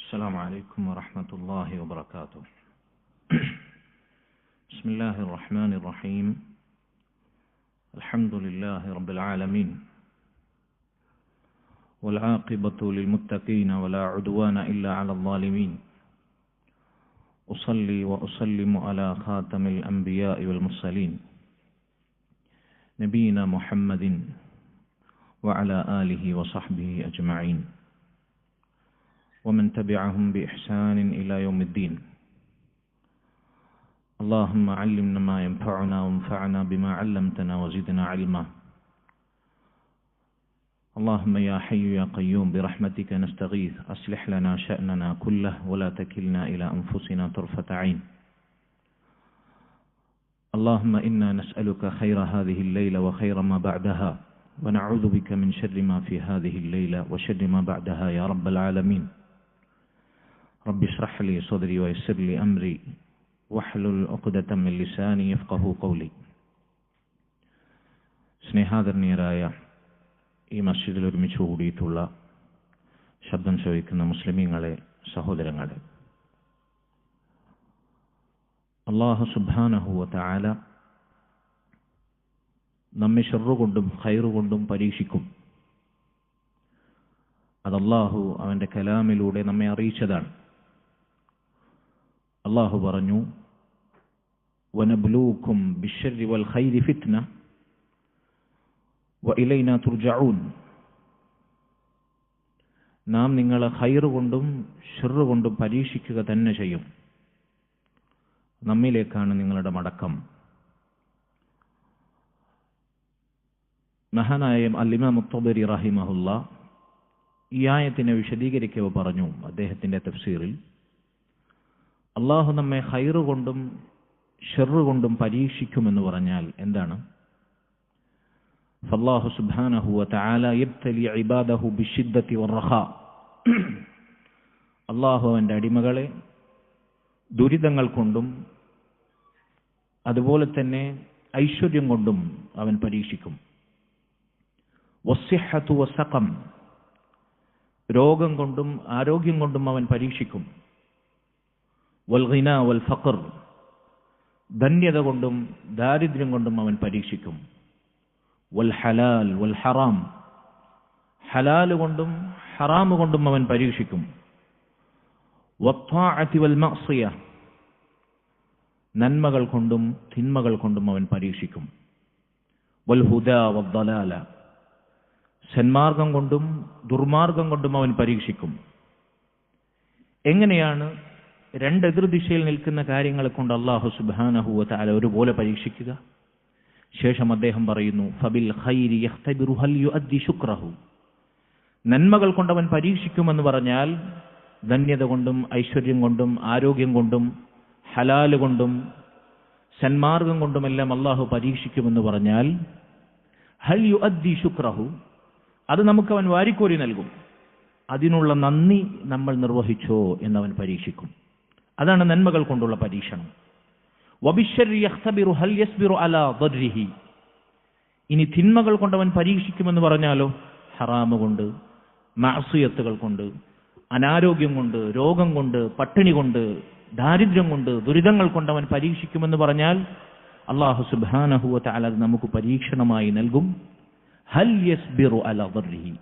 السلام عليكم ورحمة الله وبركاته. بسم الله الرحمن الرحيم. الحمد لله رب العالمين، والعاقبة للمتقين ولا عدوان إلا على الظالمين. أصلي وأسلم على خاتم الأنبياء والمرسلين نبينا محمد وعلى آله وصحبه أجمعين، ومن تبعهم بإحسان إلى يوم الدين. اللهم علمنا ما ينفعنا وانفعنا بما علمتنا وزدنا علما. اللهم يا حي يا قيوم برحمتك نستغيث، أصلح لنا شأننا كله ولا تكلنا إلى أنفسنا طرفة عين. اللهم إنا نسألك خير هذه الليلة وخير ما بعدها، ونعوذ بك من شر ما في هذه الليلة وشر ما بعدها يا رب العالمين. رب اشرح لي صدري ويسر لي أمري واحلل عقدة من لساني يفقهوا قولي. സ്നേഹാദരണീയരായ ഈ മസ്ജിദിൽ ഒരുമിച്ച് കൂടിയിട്ടുള്ള ശബ്ദം ശ്രവിക്കുന്ന മുസ്ലിമീങ്ങളെ, സഹോദരങ്ങളെ, അല്ലാഹു സുബ്ഹാനഹു വ തആല നമ്മെ ശർറു കൊണ്ടും ഖൈറു കൊണ്ടും പരീക്ഷിക്കും. അത് അല്ലാഹു അവന്റെ കലാമിലൂടെ നമ്മെ അറിയിച്ചതാണ്. അല്ലാഹു പറഞ്ഞു, വനബ്ലൂക്കും ബിശ്ശർരി വൽ ഖൈരി ഫിത്ന വഇലൈനാ തുർജഊൻ. നാം നിങ്ങളെ ഖൈറ് കൊണ്ടും ശർറ് കൊണ്ടും പരീക്ഷിക്കുക തന്നെ ചെയ്യും. നമ്മിലേക്കാണ് നിങ്ങളുടെ മടക്കം. മഹാനായ അൽ-ഇമാം അത്ത്-തബരി റഹിമഹുല്ലാ ഈ ആയത്തിനെ വിശദീകരിക്കവേ പറഞ്ഞു അദ്ദേഹത്തിന്റെ തഫ്സീറിൽ, അള്ളാഹു നമ്മെ ഖൈറ് കൊണ്ടും ശർറ് കൊണ്ടും പരീക്ഷിക്കുമെന്ന് പറഞ്ഞാൽ എന്താണ്? ഫല്ലാഹു സുബ്ഹാനഹു വ തആല യബ്തലി ഇബാദഹു ബിശ്ശിദ്ദതി വറഖാ. അള്ളാഹു അവന്റെ അടിമകളെ ദുരിതങ്ങൾ കൊണ്ടും അതുപോലെ തന്നെ ഐശ്വര്യം കൊണ്ടും അവൻ പരീക്ഷിക്കും. വസ്സിഹ്ഹതു വസ്സഖം, രോഗം കൊണ്ടും ആരോഗ്യം കൊണ്ടും അവൻ പരീക്ഷിക്കും. വൽഗിനാ വൽ ഫഖർ, ധന്യത കൊണ്ടും ദാരിദ്ര്യം കൊണ്ടും അവൻ പരീക്ഷിക്കും. വൽ ഹലാൽ വൽ ഹറാം, ഹലാൽ കൊണ്ടും ഹറാം കൊണ്ടും അവൻ പരീക്ഷിക്കും. വത്വാഅതി വൽ മഅസിയ, നന്മകൾ കൊണ്ടും തിന്മകൾ കൊണ്ടും അവൻ പരീക്ഷിക്കും. വൽ ഹുദാ വദ്ദലാല, സന്മാർഗം കൊണ്ടും ദുർമാർഗം കൊണ്ടും അവൻ പരീക്ഷിക്കും. എങ്ങനെയാണ് രണ്ട് എതിർദിശയിൽ നിൽക്കുന്ന കാര്യങ്ങളെ കൊണ്ട് അല്ലാഹു സുബ്ഹാനഹു വ തആല ഒരുപോലെ പരീക്ഷിക്കുക? ശേഷം അദ്ദേഹം പറയുന്നു, ഫബിൽ ഖൈരി യഖ്തബിറു ഹൽ യുഅദ്ദി ശുക്റഹു. നന്മകൾ കൊണ്ട് അവൻ പരീക്ഷിക്കുമെന്ന് പറഞ്ഞാൽ ധന്യത കൊണ്ടും ഐശ്വര്യം കൊണ്ടും ആരോഗ്യം കൊണ്ടും ഹലാൽ കൊണ്ടും സന്മാർഗം കൊണ്ടുമെല്ലാം അല്ലാഹു പരീക്ഷിക്കുമെന്ന് പറഞ്ഞാൽ ഹൽ യുഅദ്ദി ശുക്റഹു, അത് നമുക്ക് അവൻ വാരിക്കോരി നൽകും. അതിനുള്ള നന്ദി നമ്മൾ നിർവഹിച്ചോ എന്നവൻ പരീക്ഷിക്കും. അതാണ് നന്മകൾ കൊണ്ടുള്ള പരീക്ഷണം. വബിശ്ശർരി യഖ്തബിറു ഹൽ യസ്ബിറു അലാ ദർരിഹി. ഇനി തിന്മകൾ കൊണ്ടവൻ പരീക്ഷിക്കുമെന്ന് പറഞ്ഞാലോ, ഹറാമ് കൊണ്ട്, മഅസിയത്തുകൾ കൊണ്ട്, അനാരോഗ്യം കൊണ്ട്, രോഗം കൊണ്ട്, പട്ടിണി കൊണ്ട്, ദാരിദ്ര്യം കൊണ്ട്, ദുരിതങ്ങൾ കൊണ്ടവൻ പരീക്ഷിക്കുമെന്ന് പറഞ്ഞാൽ അല്ലാഹു സുബ്ഹാനഹു വ തആല അത് നമുക്ക് പരീക്ഷണമായി നൽകും. ഹൽ യസ്ബിറു അലാ ദർരിഹി,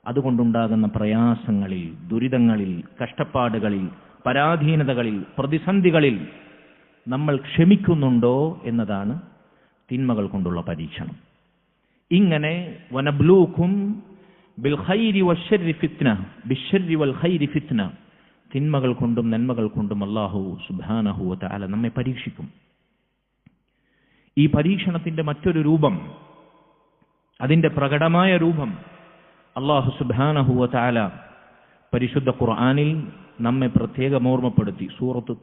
അതുകൊണ്ടുണ്ടാകുന്ന പ്രയാസങ്ങളിൽ, ദുരിതങ്ങളിൽ, കഷ്ടപ്പാടുകളിൽ, പരാധീനതകളിൽ, പ്രതിസന്ധികളിൽ നമ്മൾ ക്ഷമിക്കുന്നുണ്ടോ എന്നതാണ് തിന്മകൾ കൊണ്ടുള്ള പരീക്ഷണം. ഇങ്ങനെ വനബ്ലൂക്കും ബിൽ ഖൈരി വശ്ശർരി ഫിത്ന ബിശ്ശർരി വൽ ഖൈരി ഫിത്ന, തിന്മകൾ കൊണ്ടും നന്മകൾ കൊണ്ടും അല്ലാഹു സുബ്ഹാനഹു വ തആല നമ്മെ പരീക്ഷിക്കും. ഈ പരീക്ഷണത്തിന്റെ മറ്റൊരു രൂപം, അതിന്റെ പ്രകടമായ രൂപം അല്ലാഹു സുബ്ഹാനഹു വ തആല പരിശുദ്ധ ഖുർആനിൽ നമ്മെ പ്രത്യേകം ഓർമ്മപ്പെടുത്തി. സൂറത്തു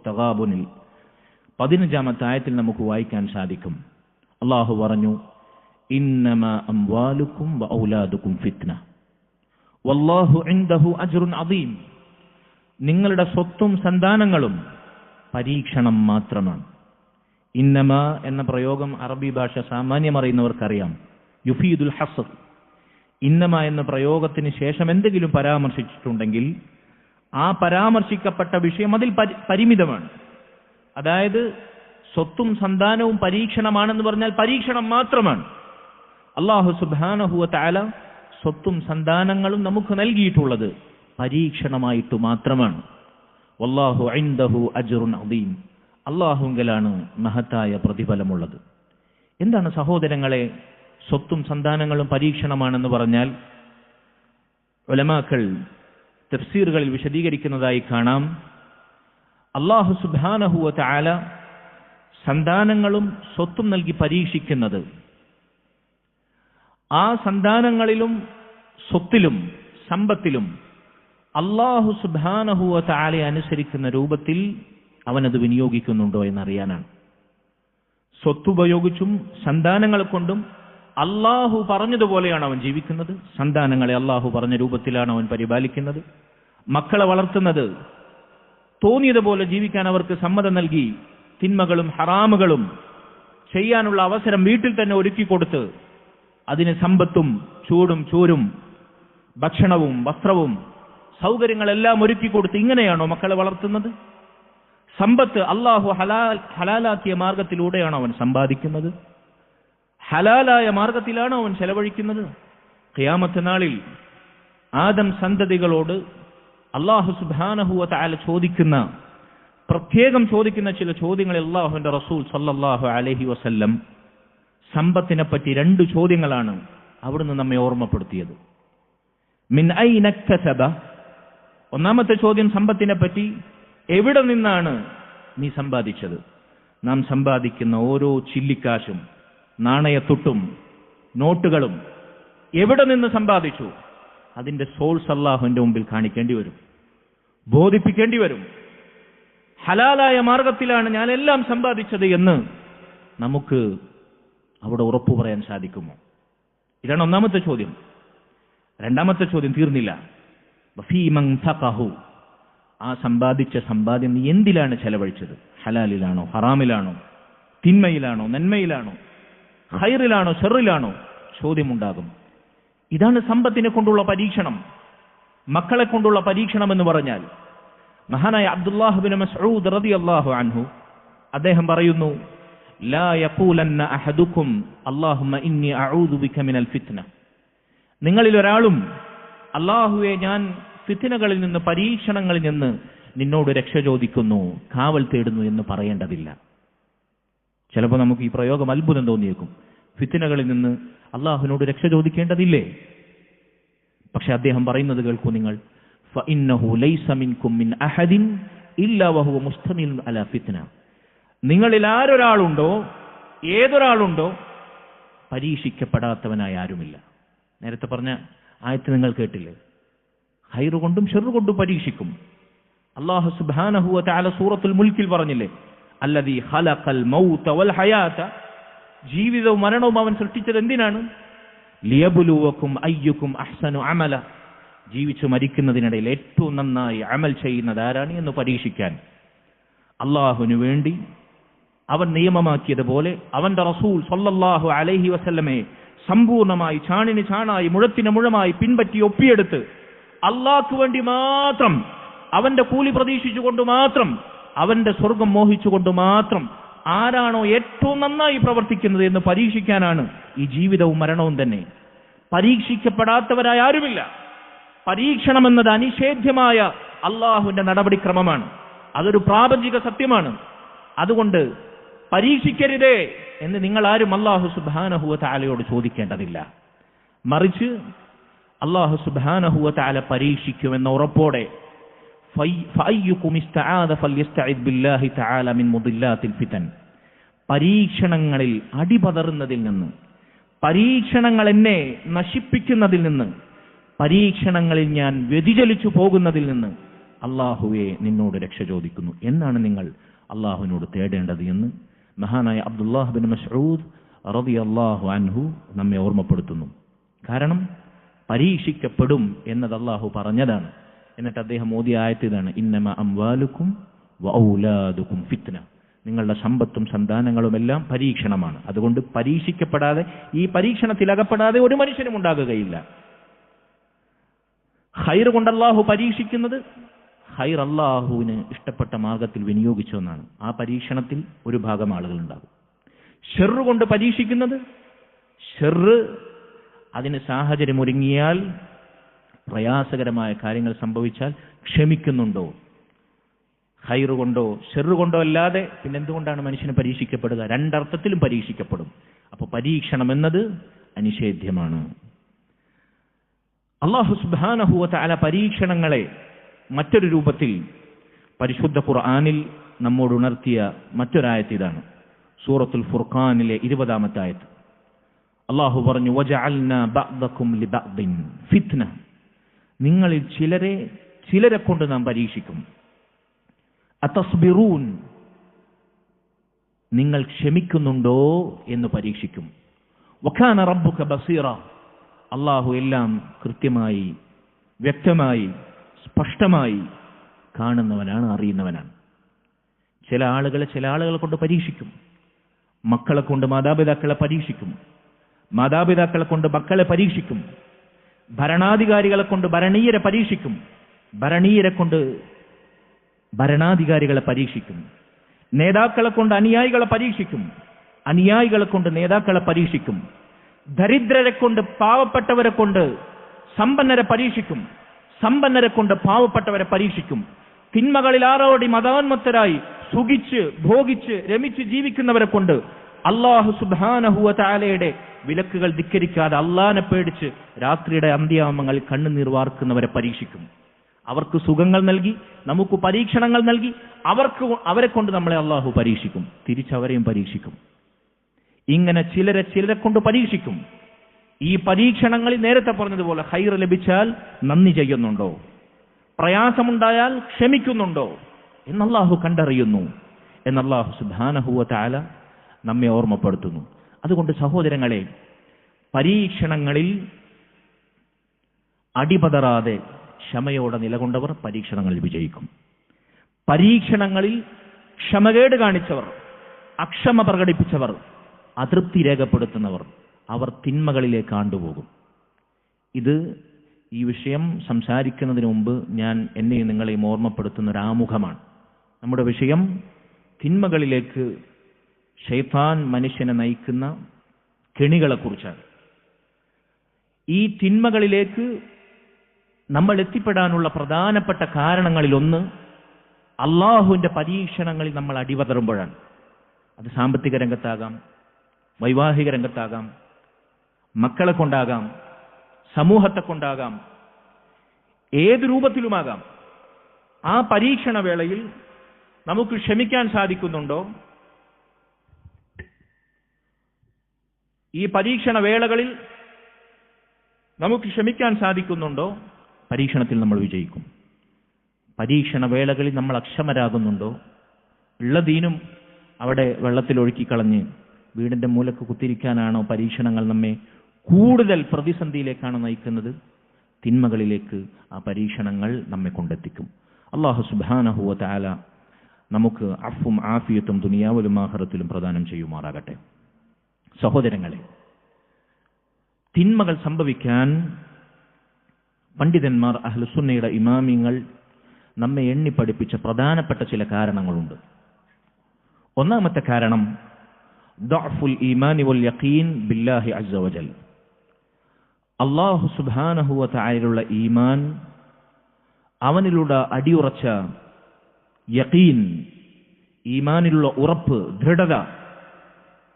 തഗാബുനിൽ 15-ാമത്തെ ആയത്തിൽ നമുക്ക് വായിക്കാൻ സാധിക്കും. അല്ലാഹു പറഞ്ഞു, ഇന്നമാ അംവാലുക്കും വ ഔലാദുക്കും ഫിത്ന വല്ലാഹു ഇൻദഹു അജ്റുൻ അദീം. നിങ്ങളുടെ സ്വത്തും സന്താനങ്ങളും പരീക്ഷണം മാത്രമാണ്. ഇന്നമ എന്ന പ്രയോഗം അറബി ഭാഷ സാമാന്യം അറിയുന്നവർക്കറിയാം. യുഫീദുൽ ഹസ്ർ, ഇന്നമ എന്ന പ്രയോഗത്തിന് ശേഷം എന്തെങ്കിലും പരാമർശിച്ചിട്ടുണ്ടെങ്കിൽ ആ പരാമർശിക്കപ്പെട്ട വിഷയം അതിൽ പരിമിതമാണ്. അതായത് സ്വത്തും സന്താനവും പരീക്ഷണമാണെന്ന് പറഞ്ഞാൽ പരീക്ഷണം മാത്രമാണ്. അല്ലാഹു സുബ്ഹാനഹു വ തആല സ്വത്തും സന്താനങ്ങളും നമുക്ക് നൽകിയിട്ടുള്ളത് പരീക്ഷണമായിട്ട് മാത്രമാണ്. വല്ലാഹു ഇൻദഹു അജ്റുൻ അദീം, അല്ലാഹുവിങ്കലാണ് മഹത്തായ പ്രതിഫലമുള്ളത്. എന്താണ് സഹോദരങ്ങളെ സ്വത്തും സന്താനങ്ങളും പരീക്ഷണമാണെന്ന് പറഞ്ഞാൽ? ഉലമാക്കൾ തഫ്സീറുകളിൽ വിശദീകരിക്കുന്നതായി കാണാം, അല്ലാഹു സുബ്ഹാനഹു വ തആല സന്താനങ്ങളും സ്വത്തും നൽകി പരീക്ഷിക്കുന്നത് ആ സന്താനങ്ങളിലും സ്വത്തിലും സമ്പത്തിലും അല്ലാഹു സുബ്ഹാനഹു വ തആലയെ അനുസരിക്കുന്ന രൂപത്തിൽ അവനത് വിനിയോഗിക്കുന്നുണ്ടോ എന്നറിയാനാണ്. സ്വത്തുപയോഗിച്ചും സന്താനങ്ങളെ കൊണ്ടും അല്ലാഹു പറഞ്ഞതുപോലെയാണ് അവൻ ജീവിക്കുന്നത്. സന്താനങ്ങളെ അല്ലാഹു പറഞ്ഞ രൂപത്തിലാണ് അവൻ പരിപാലിക്കുന്നത്. മക്കളെ വളർത്തുന്നത് തോന്നിയതുപോലെ ജീവിക്കാൻ അവർക്ക് സമ്മതം നൽകി തിന്മകളും ഹറാമുകളും ചെയ്യാനുള്ള അവസരം വീട്ടിൽ തന്നെ ഒരുക്കിക്കൊടുത്ത് അതിന് സമ്പത്തും ചൂടും ചൂരും ഭക്ഷണവും വസ്ത്രവും സൗകര്യങ്ങളെല്ലാം ഒരുക്കിക്കൊടുത്ത് ഇങ്ങനെയാണോ മക്കളെ വളർത്തുന്നത്? സമ്പത്ത് അല്ലാഹു ഹലാലാക്കിയ മാർഗത്തിലൂടെയാണ് അവൻ സമ്പാദിക്കുന്നത്. ഹലാലായ മാർഗത്തിലാണ് അവൻ ചെലവഴിക്കുന്നത്. ഖിയാമത്ത് നാളിൽ ആദം സന്തതികളോട് അല്ലാഹു സുബ്ഹാനഹു വ തആല പ്രത്യേകം ചോദിക്കുന്ന ചില ചോദ്യങ്ങൾ അല്ലാഹുവിന്റെ റസൂൽ സല്ലല്ലാഹു അലൈഹി വസല്ലം സമ്പത്തിനെ പറ്റി 2 ചോദ്യങ്ങളാണ് അവിടുന്ന് നമ്മെ ഓർമ്മപ്പെടുത്തിയത്. മിൻ ഐന ഇക്തസബ, ഒന്നാമത്തെ ചോദ്യം സമ്പത്തിനെ പറ്റി, എവിടെ നിന്നാണ് നീ സമ്പാദിച്ചത്? നാം സമ്പാദിക്കുന്ന ഓരോ ചില്ലിക്കാശും നാണയത്തുട്ടും നോട്ടുകളും എവിടെ നിന്ന് സമ്പാദിച്ചു? അതിന്റെ സോഴ്സ് അല്ലാഹുവിന്റെ മുമ്പിൽ കാണിക്കേണ്ടി വരും, ബോധിപ്പിക്കേണ്ടി വരും. ഹലാലായ മാർഗത്തിലാണ് ഞാൻ എല്ലാം സമ്പാദിച്ചത് എന്ന് നമുക്ക് അവിടെ ഉറപ്പു പറയാൻ സാധിക്കുമോ? ഇതാണ് ഒന്നാമത്തെ ചോദ്യം. രണ്ടാമത്തെ ചോദ്യം തീർന്നില്ല. വഫീമൻ ഫഖഹു, ആ സമ്പാദിച്ച സമ്പാദ്യം നീ എന്തിലാണ് ചെലവഴിച്ചത്? ഹലാലിലാണോ ഹറാമിലാണോ, തിന്മയിലാണോ നന്മയിലാണോ, ഖൈറിലാണോ ഷർറിലാണോ? ചോദ്യമുണ്ടാകും. ഇതാണ് സമ്പത്തിനെ കൊണ്ടുള്ള പരീക്ഷണം, മക്കളെ കൊണ്ടുള്ള പരീക്ഷണം എന്ന് പറഞ്ഞാൽ. മഹാനായ അബ്ദുല്ലാഹ് ഇബ്നു മസ്ഊദ് റളിയല്ലാഹു അൻഹു അദ്ദേഹം പറയുന്നു, ലാ യഖൂലന്ന അഹദുക്കും അല്ലാഹുമ്മ ഇന്നി അഊദു ബിക മിനൽ ഫിത്ന, നിങ്ങളിൽ ഒരാളും അല്ലാഹുവേ ഞാൻ ഫിത്നകളിൽ നിന്ന്, പരീക്ഷണങ്ങളിൽ നിന്ന് നിന്നോട് രക്ഷ ചോദിക്കുന്നു, കാവൽ തേടുന്നു എന്ന് പറയേണ്ടതില്ല. ചിലപ്പോൾ നമുക്ക് ഈ പ്രയോഗം അത്ഭുതം തോന്നിയേക്കും. ഫിത്നകളിൽ നിന്ന് അല്ലാഹുവിനോട് രക്ഷ ചോദിക്കേണ്ടതില്ലേ? പക്ഷെ അദ്ദേഹം പറയുന്നത് കേൾക്കൂ നിങ്ങൾ, ഫഇന്നഹു ലൈസ മിൻകും മിൻ അഹദിൻ ഇല്ലാ വഹുവ മുസ്തമിലുൻ അലാ ഫിത്ന, നിങ്ങളിൽ ആരൊരാളുണ്ടോ, ഏതൊരാളുണ്ടോ, പരീക്ഷിക്കപ്പെടാത്തവനായ ആരുമില്ല. നേരത്തെ പറഞ്ഞ ആയത്ത് നിങ്ങൾ കേട്ടില്ലേ? ഖൈറ് കൊണ്ടും ഷർറ് കൊണ്ടും പരീക്ഷിക്കും. അല്ലാഹു സുബ്ഹാനഹു വ തആല സൂറത്തുൽ മുൽക്കിൽ പറഞ്ഞില്ലേ, അല്ലദീ ഖലഖൽ മൗത വൽ ഹയാത, ജീവിതവും മരണവും അവൻ സൃഷ്ടിച്ചത് എന്തിനാണ്? ലിയബ്ലുവക്കും അയ്യുക്കും അഹ്സനു അമല, ജീവിച്ചു മരിക്കുന്നതിനിടയിൽ ഏറ്റവും നന്നായി അമൽ ചെയ്യുന്നത് ആരാണ് എന്ന് പരീക്ഷിക്കാൻ. അള്ളാഹുവിനു വേണ്ടി അവൻ നിയമമാക്കിയതുപോലെ അവന്റെ റസൂൽ സല്ലല്ലാഹു അലൈഹി വസല്ലമയെ സമ്പൂർണമായി ചാണിന് ചാണായി മുഴത്തിന് മുഴമായി പിൻപറ്റി ഒപ്പിയെടുത്ത് അള്ളാഹ്ക്ക് വേണ്ടി മാത്രം, അവന്റെ കൂലി പ്രതീക്ഷിച്ചുകൊണ്ട് മാത്രം, അവന്റെ സ്വർഗം മോഹിച്ചുകൊണ്ട് മാത്രം ആരാണോ ഏറ്റവും നന്നായി പ്രവർത്തിക്കുന്നത് എന്ന് പരീക്ഷിക്കാനാണ് ഈ ജീവിതവും മരണവും തന്നെ. പരീക്ഷിക്കപ്പെടാത്തവരായ ആരുമില്ല. പരീക്ഷണമെന്നത് അനിഷേധ്യമായ അള്ളാഹുവിന്റെ നടപടിക്രമമാണ്. അതൊരു പ്രാപഞ്ചിക സത്യമാണ്. അതുകൊണ്ട് പരീക്ഷിക്കരുതേ എന്ന് നിങ്ങൾ ആരും അല്ലാഹു സുബ്ഹാനഹു വ തആലയോട് ചോദിക്കേണ്ടതില്ല. മറിച്ച് അല്ലാഹു സുബ്ഹാനഹു വ തആല പരീക്ഷിക്കുമെന്ന ഉറപ്പോടെ ഫഅയ്യുകും ഇസ്തആദ ഫൽയസ്തഇദ് ബില്ലാഹി തആല മിൻ മുദില്ലാത്തിൽ ഫിതൻ, പരീക്ഷണങ്ങളിൽ അടിപതറുന്നതിൽ നിന്ന്, പരീക്ഷണങ്ങൾ എന്നെ നശിപ്പിക്കുന്നതിൽ നിന്ന്, പരീക്ഷണങ്ങളിൽ ഞാൻ വ്യതിചലിച്ചു പോകുന്നതിൽ നിന്ന് അല്ലാഹുവേ നിന്നോട് രക്ഷ ചോദിക്കുന്നു എന്നാണ് നിങ്ങൾ അല്ലാഹുവിനോട് തേടേണ്ടത് എന്ന് മഹാനായ അബ്ദുല്ലാഹ് ഇബ്നു മസ്ഊദ് റളിയല്ലാഹു അൻഹു നമ്മെ ഓർമ്മപ്പെടുത്തുന്നു. കാരണം പരീക്ഷിക്കപ്പെടും എന്നത് അല്ലാഹു പറഞ്ഞതാണ്. എന്നിട്ട് അദ്ദേഹം ഓതിയ ആയത്ത് ഇതാണ്, ഇന്നമ അംവാലുക്കും വഔലാദുക്കും ഫിത്ന, നിങ്ങളുടെ സമ്പത്തും സന്താനങ്ങളും എല്ലാം പരീക്ഷണമാണ്. അതുകൊണ്ട് പരീക്ഷിക്കപ്പെടാതെ, ഈ പരീക്ഷണത്തിൽ അകപ്പെടാതെ ഒരു മനുഷ്യനും ഉണ്ടാകുകയില്ല. ഖൈർ കൊണ്ട് അള്ളാഹു പരീക്ഷിക്കുന്നത് ഖൈർ അള്ളാഹുവിന് ഇഷ്ടപ്പെട്ട മാർഗത്തിൽ വിനിയോഗിച്ചു എന്നാണ്. ആ പരീക്ഷണത്തിൽ ഒരു ഭാഗം ആളുകളുണ്ടാകും. ഷെറ് കൊണ്ട് പരീക്ഷിക്കുന്നത് ഷെറ് അതിന് സാഹചര്യം ഒരുങ്ങിയാൽ, പ്രയാസകരമായ കാര്യങ്ങൾ സംഭവിച്ചാൽ ക്ഷമിക്കുന്നുണ്ടോ? ഖൈർ കൊണ്ടോ ഷെറ് കൊണ്ടോ അല്ലാതെ പിന്നെന്തുകൊണ്ടാണ് മനുഷ്യന് പരീക്ഷിക്കപ്പെടുക? രണ്ടർത്ഥത്തിലും പരീക്ഷിക്കപ്പെടും. അപ്പോൾ പരീക്ഷണം എന്നത് അനിഷേധ്യമാണ്. അല്ലാഹു സുബ്ഹാനഹു വ തആല പരീക്ഷണങ്ങളെ മറ്റൊരു രൂപത്തിൽ പരിശുദ്ധ ഖുർആനിൽ നമ്മോട് ഉണർത്തിയ മറ്റൊരായത്ത് ഇതാണ്. സൂറത്തുൽ ഫുർഖാനിലെ 20-ാമത്തെ ആയത്ത്. അല്ലാഹു പറഞ്ഞു, വജഅൽനാ ബഅദകും ലിബഅദിൻ ഫിത്ന. നിങ്ങളിൽ ചിലരെ കൊണ്ട് നാം പരീക്ഷിക്കും. അതസ്ബിറൂൻ, നിങ്ങൾ ക്ഷമിക്കുന്നുണ്ടോ എന്ന് പരീക്ഷിക്കും. വകാന റബ്ബുക ബസീറ, അല്ലാഹു എല്ലാം കൃത്യമായി, വ്യക്തമായി, സ്പഷ്ടമായി കാണുന്നവനാണ്, അറിയുന്നവനാണ്. ചില ആളുകളെ കൊണ്ട് പരീക്ഷിക്കും. മക്കളെ കൊണ്ട് മാതാപിതാക്കളെ പരീക്ഷിക്കും. മാതാപിതാക്കളെ കൊണ്ട് മക്കളെ പരീക്ഷിക്കും. ഭരണാധികാരികളെ കൊണ്ട് ഭരണീയരെ പരീക്ഷിക്കും. ഭരണീയരെ കൊണ്ട് ഭരണാധികാരികളെ പരീക്ഷിക്കും. നേതാക്കളെ കൊണ്ട് അനുയായികളെ പരീക്ഷിക്കും. അനുയായികളെ കൊണ്ട് നേതാക്കളെ പരീക്ഷിക്കും. ദരിദ്രരെ കൊണ്ട് പാവപ്പെട്ടവരെ കൊണ്ട് സമ്പന്നരെ പരീക്ഷിക്കും. സമ്പന്നരെ കൊണ്ട് പാവപ്പെട്ടവരെ പരീക്ഷിക്കും. തിന്മകളിൽ ആറോടി മതാന്മത്തരായി സുഖിച്ച് ഭോഗിച്ച് രമിച്ച് ജീവിക്കുന്നവരെ കൊണ്ട് അല്ലാഹു സുബ്ഹാനഹു വ തആലയുടെ വിലക്കുകൾ ധിക്കരിക്കാതെ അള്ളാനെ പേടിച്ച് രാത്രിയുടെ അന്ത്യാമങ്ങളിൽ കണ്ണുനീർ വാർക്കുന്നവരെ പരീക്ഷിക്കും. അവർക്ക് സുഖങ്ങൾ നൽകി, നമുക്ക് പരീക്ഷണങ്ങൾ നൽകി, അവരെ കൊണ്ട് നമ്മളെ അള്ളാഹു പരീക്ഷിക്കും. തിരിച്ചവരെയും പരീക്ഷിക്കും. ഇങ്ങനെ ചിലരെ കൊണ്ട് പരീക്ഷിക്കും. ഈ പരീക്ഷണങ്ങളിൽ നേരത്തെ പറഞ്ഞതുപോലെ ഖൈർ ലഭിച്ചാൽ നന്ദി ചെയ്യുന്നുണ്ടോ, പ്രയാസമുണ്ടായാൽ ക്ഷമിക്കുന്നുണ്ടോ എന്ന് അല്ലാഹു കണ്ടറിയുന്നു എന്ന് അല്ലാഹു സുബ്ഹാനഹു വ തആല നമ്മെ ഓർമ്മപ്പെടുത്തുന്നു. അതുകൊണ്ട് സഹോദരങ്ങളെ, പരീക്ഷണങ്ങളിൽ അടിപതറാതെ ക്ഷമയോടെ നിലകൊണ്ടവർ പരീക്ഷണങ്ങളിൽ വിജയിക്കും. പരീക്ഷണങ്ങളിൽ ക്ഷമകേട് കാണിച്ചവർ, അക്ഷമ പ്രകടിപ്പിച്ചവർ, അതൃപ്തി രേഖപ്പെടുത്തുന്നവർ, അവർ തിന്മകളിലേക്ക് ആണ്ടുപോകും. ഈ വിഷയം സംസാരിക്കുന്നതിന് മുമ്പ് ഞാൻ എന്നെയും നിങ്ങളെയും ഓർമ്മപ്പെടുത്തുന്ന ഒരു ആമുഖമാണ്. നമ്മുടെ വിഷയം തിന്മകളിലേക്ക് ശൈത്താൻ മനുഷ്യനെ നയിക്കുന്ന കെണികളെക്കുറിച്ചാണ്. ഈ തിന്മകളിലേക്ക് നമ്മൾ എത്തിപ്പെടാനുള്ള പ്രധാനപ്പെട്ട കാരണങ്ങളിലൊന്ന് അള്ളാഹുവിൻ്റെ പരീക്ഷണങ്ങളിൽ നമ്മൾ അടിപതറുമ്പോഴാണ്. അത് സാമ്പത്തിക രംഗത്താകാം, വൈവാഹിക രംഗത്താകാം, മക്കളെ കൊണ്ടാകാം, സമൂഹത്തെ കൊണ്ടാകാം, ഏത് രൂപത്തിലുമാകാം. ആ പരീക്ഷണ വേളയിൽ നമുക്ക് ക്ഷമിക്കാൻ സാധിക്കുന്നുണ്ടോ? ഈ പരീക്ഷണ വേളകളിൽ നമുക്ക് ക്ഷമിക്കാൻ സാധിക്കുന്നുണ്ടോ? പരീക്ഷണത്തിൽ നമ്മൾ വിജയിക്കും. പരീക്ഷണ വേളകളിൽ നമ്മൾ അക്ഷമരാകുന്നുണ്ടോ? ഉള്ള ദീനും അവിടെ വെള്ളത്തിലൊഴുക്കിക്കളഞ്ഞ് വീടിന്റെ മൂലക്ക് കുത്തിരിക്കാനാണോ പരീക്ഷണങ്ങൾ നമ്മെ കൂടുതൽ പ്രതിസന്ധിയിലേക്കാണ് നയിക്കുന്നത്? തിന്മകളിലേക്ക് ആ പരീക്ഷണങ്ങൾ നമ്മെ കൊണ്ടെത്തിക്കും. അല്ലാഹു സുബ്ഹാനഹു വ തആല നമുക്ക് അഫ്വും ആഫിയത്തും ദുനിയാവിലും ആഖിറത്തിലും പ്രദാനം ചെയ്യുമാറാകട്ടെ. സഹോദരങ്ങളെ, തിന്മകൾ സംഭവിക്കാൻ പണ്ഡിതന്മാർ, അഹ്ലുസുന്നയുടെ ഇമാമിങ്ങൾ നമ്മെ എണ്ണിപ്പഠിപ്പിച്ച പ്രധാനപ്പെട്ട ചില കാരണങ്ങളുണ്ട്. ഒന്നാമത്തെ കാരണം ദഅഫുൽ ഈമാനി വൽ യഖീൻ ബില്ലാഹി അസ്സ വജൽ. അല്ലാഹു സുബ്ഹാനഹു വ തആലയുള്ള ഈമാൻ, അവനിലുള്ള അടിയുറച്ച യഖീൻ, ഈമാനിലുള്ള ഉറപ്പ്, ദൃഢത,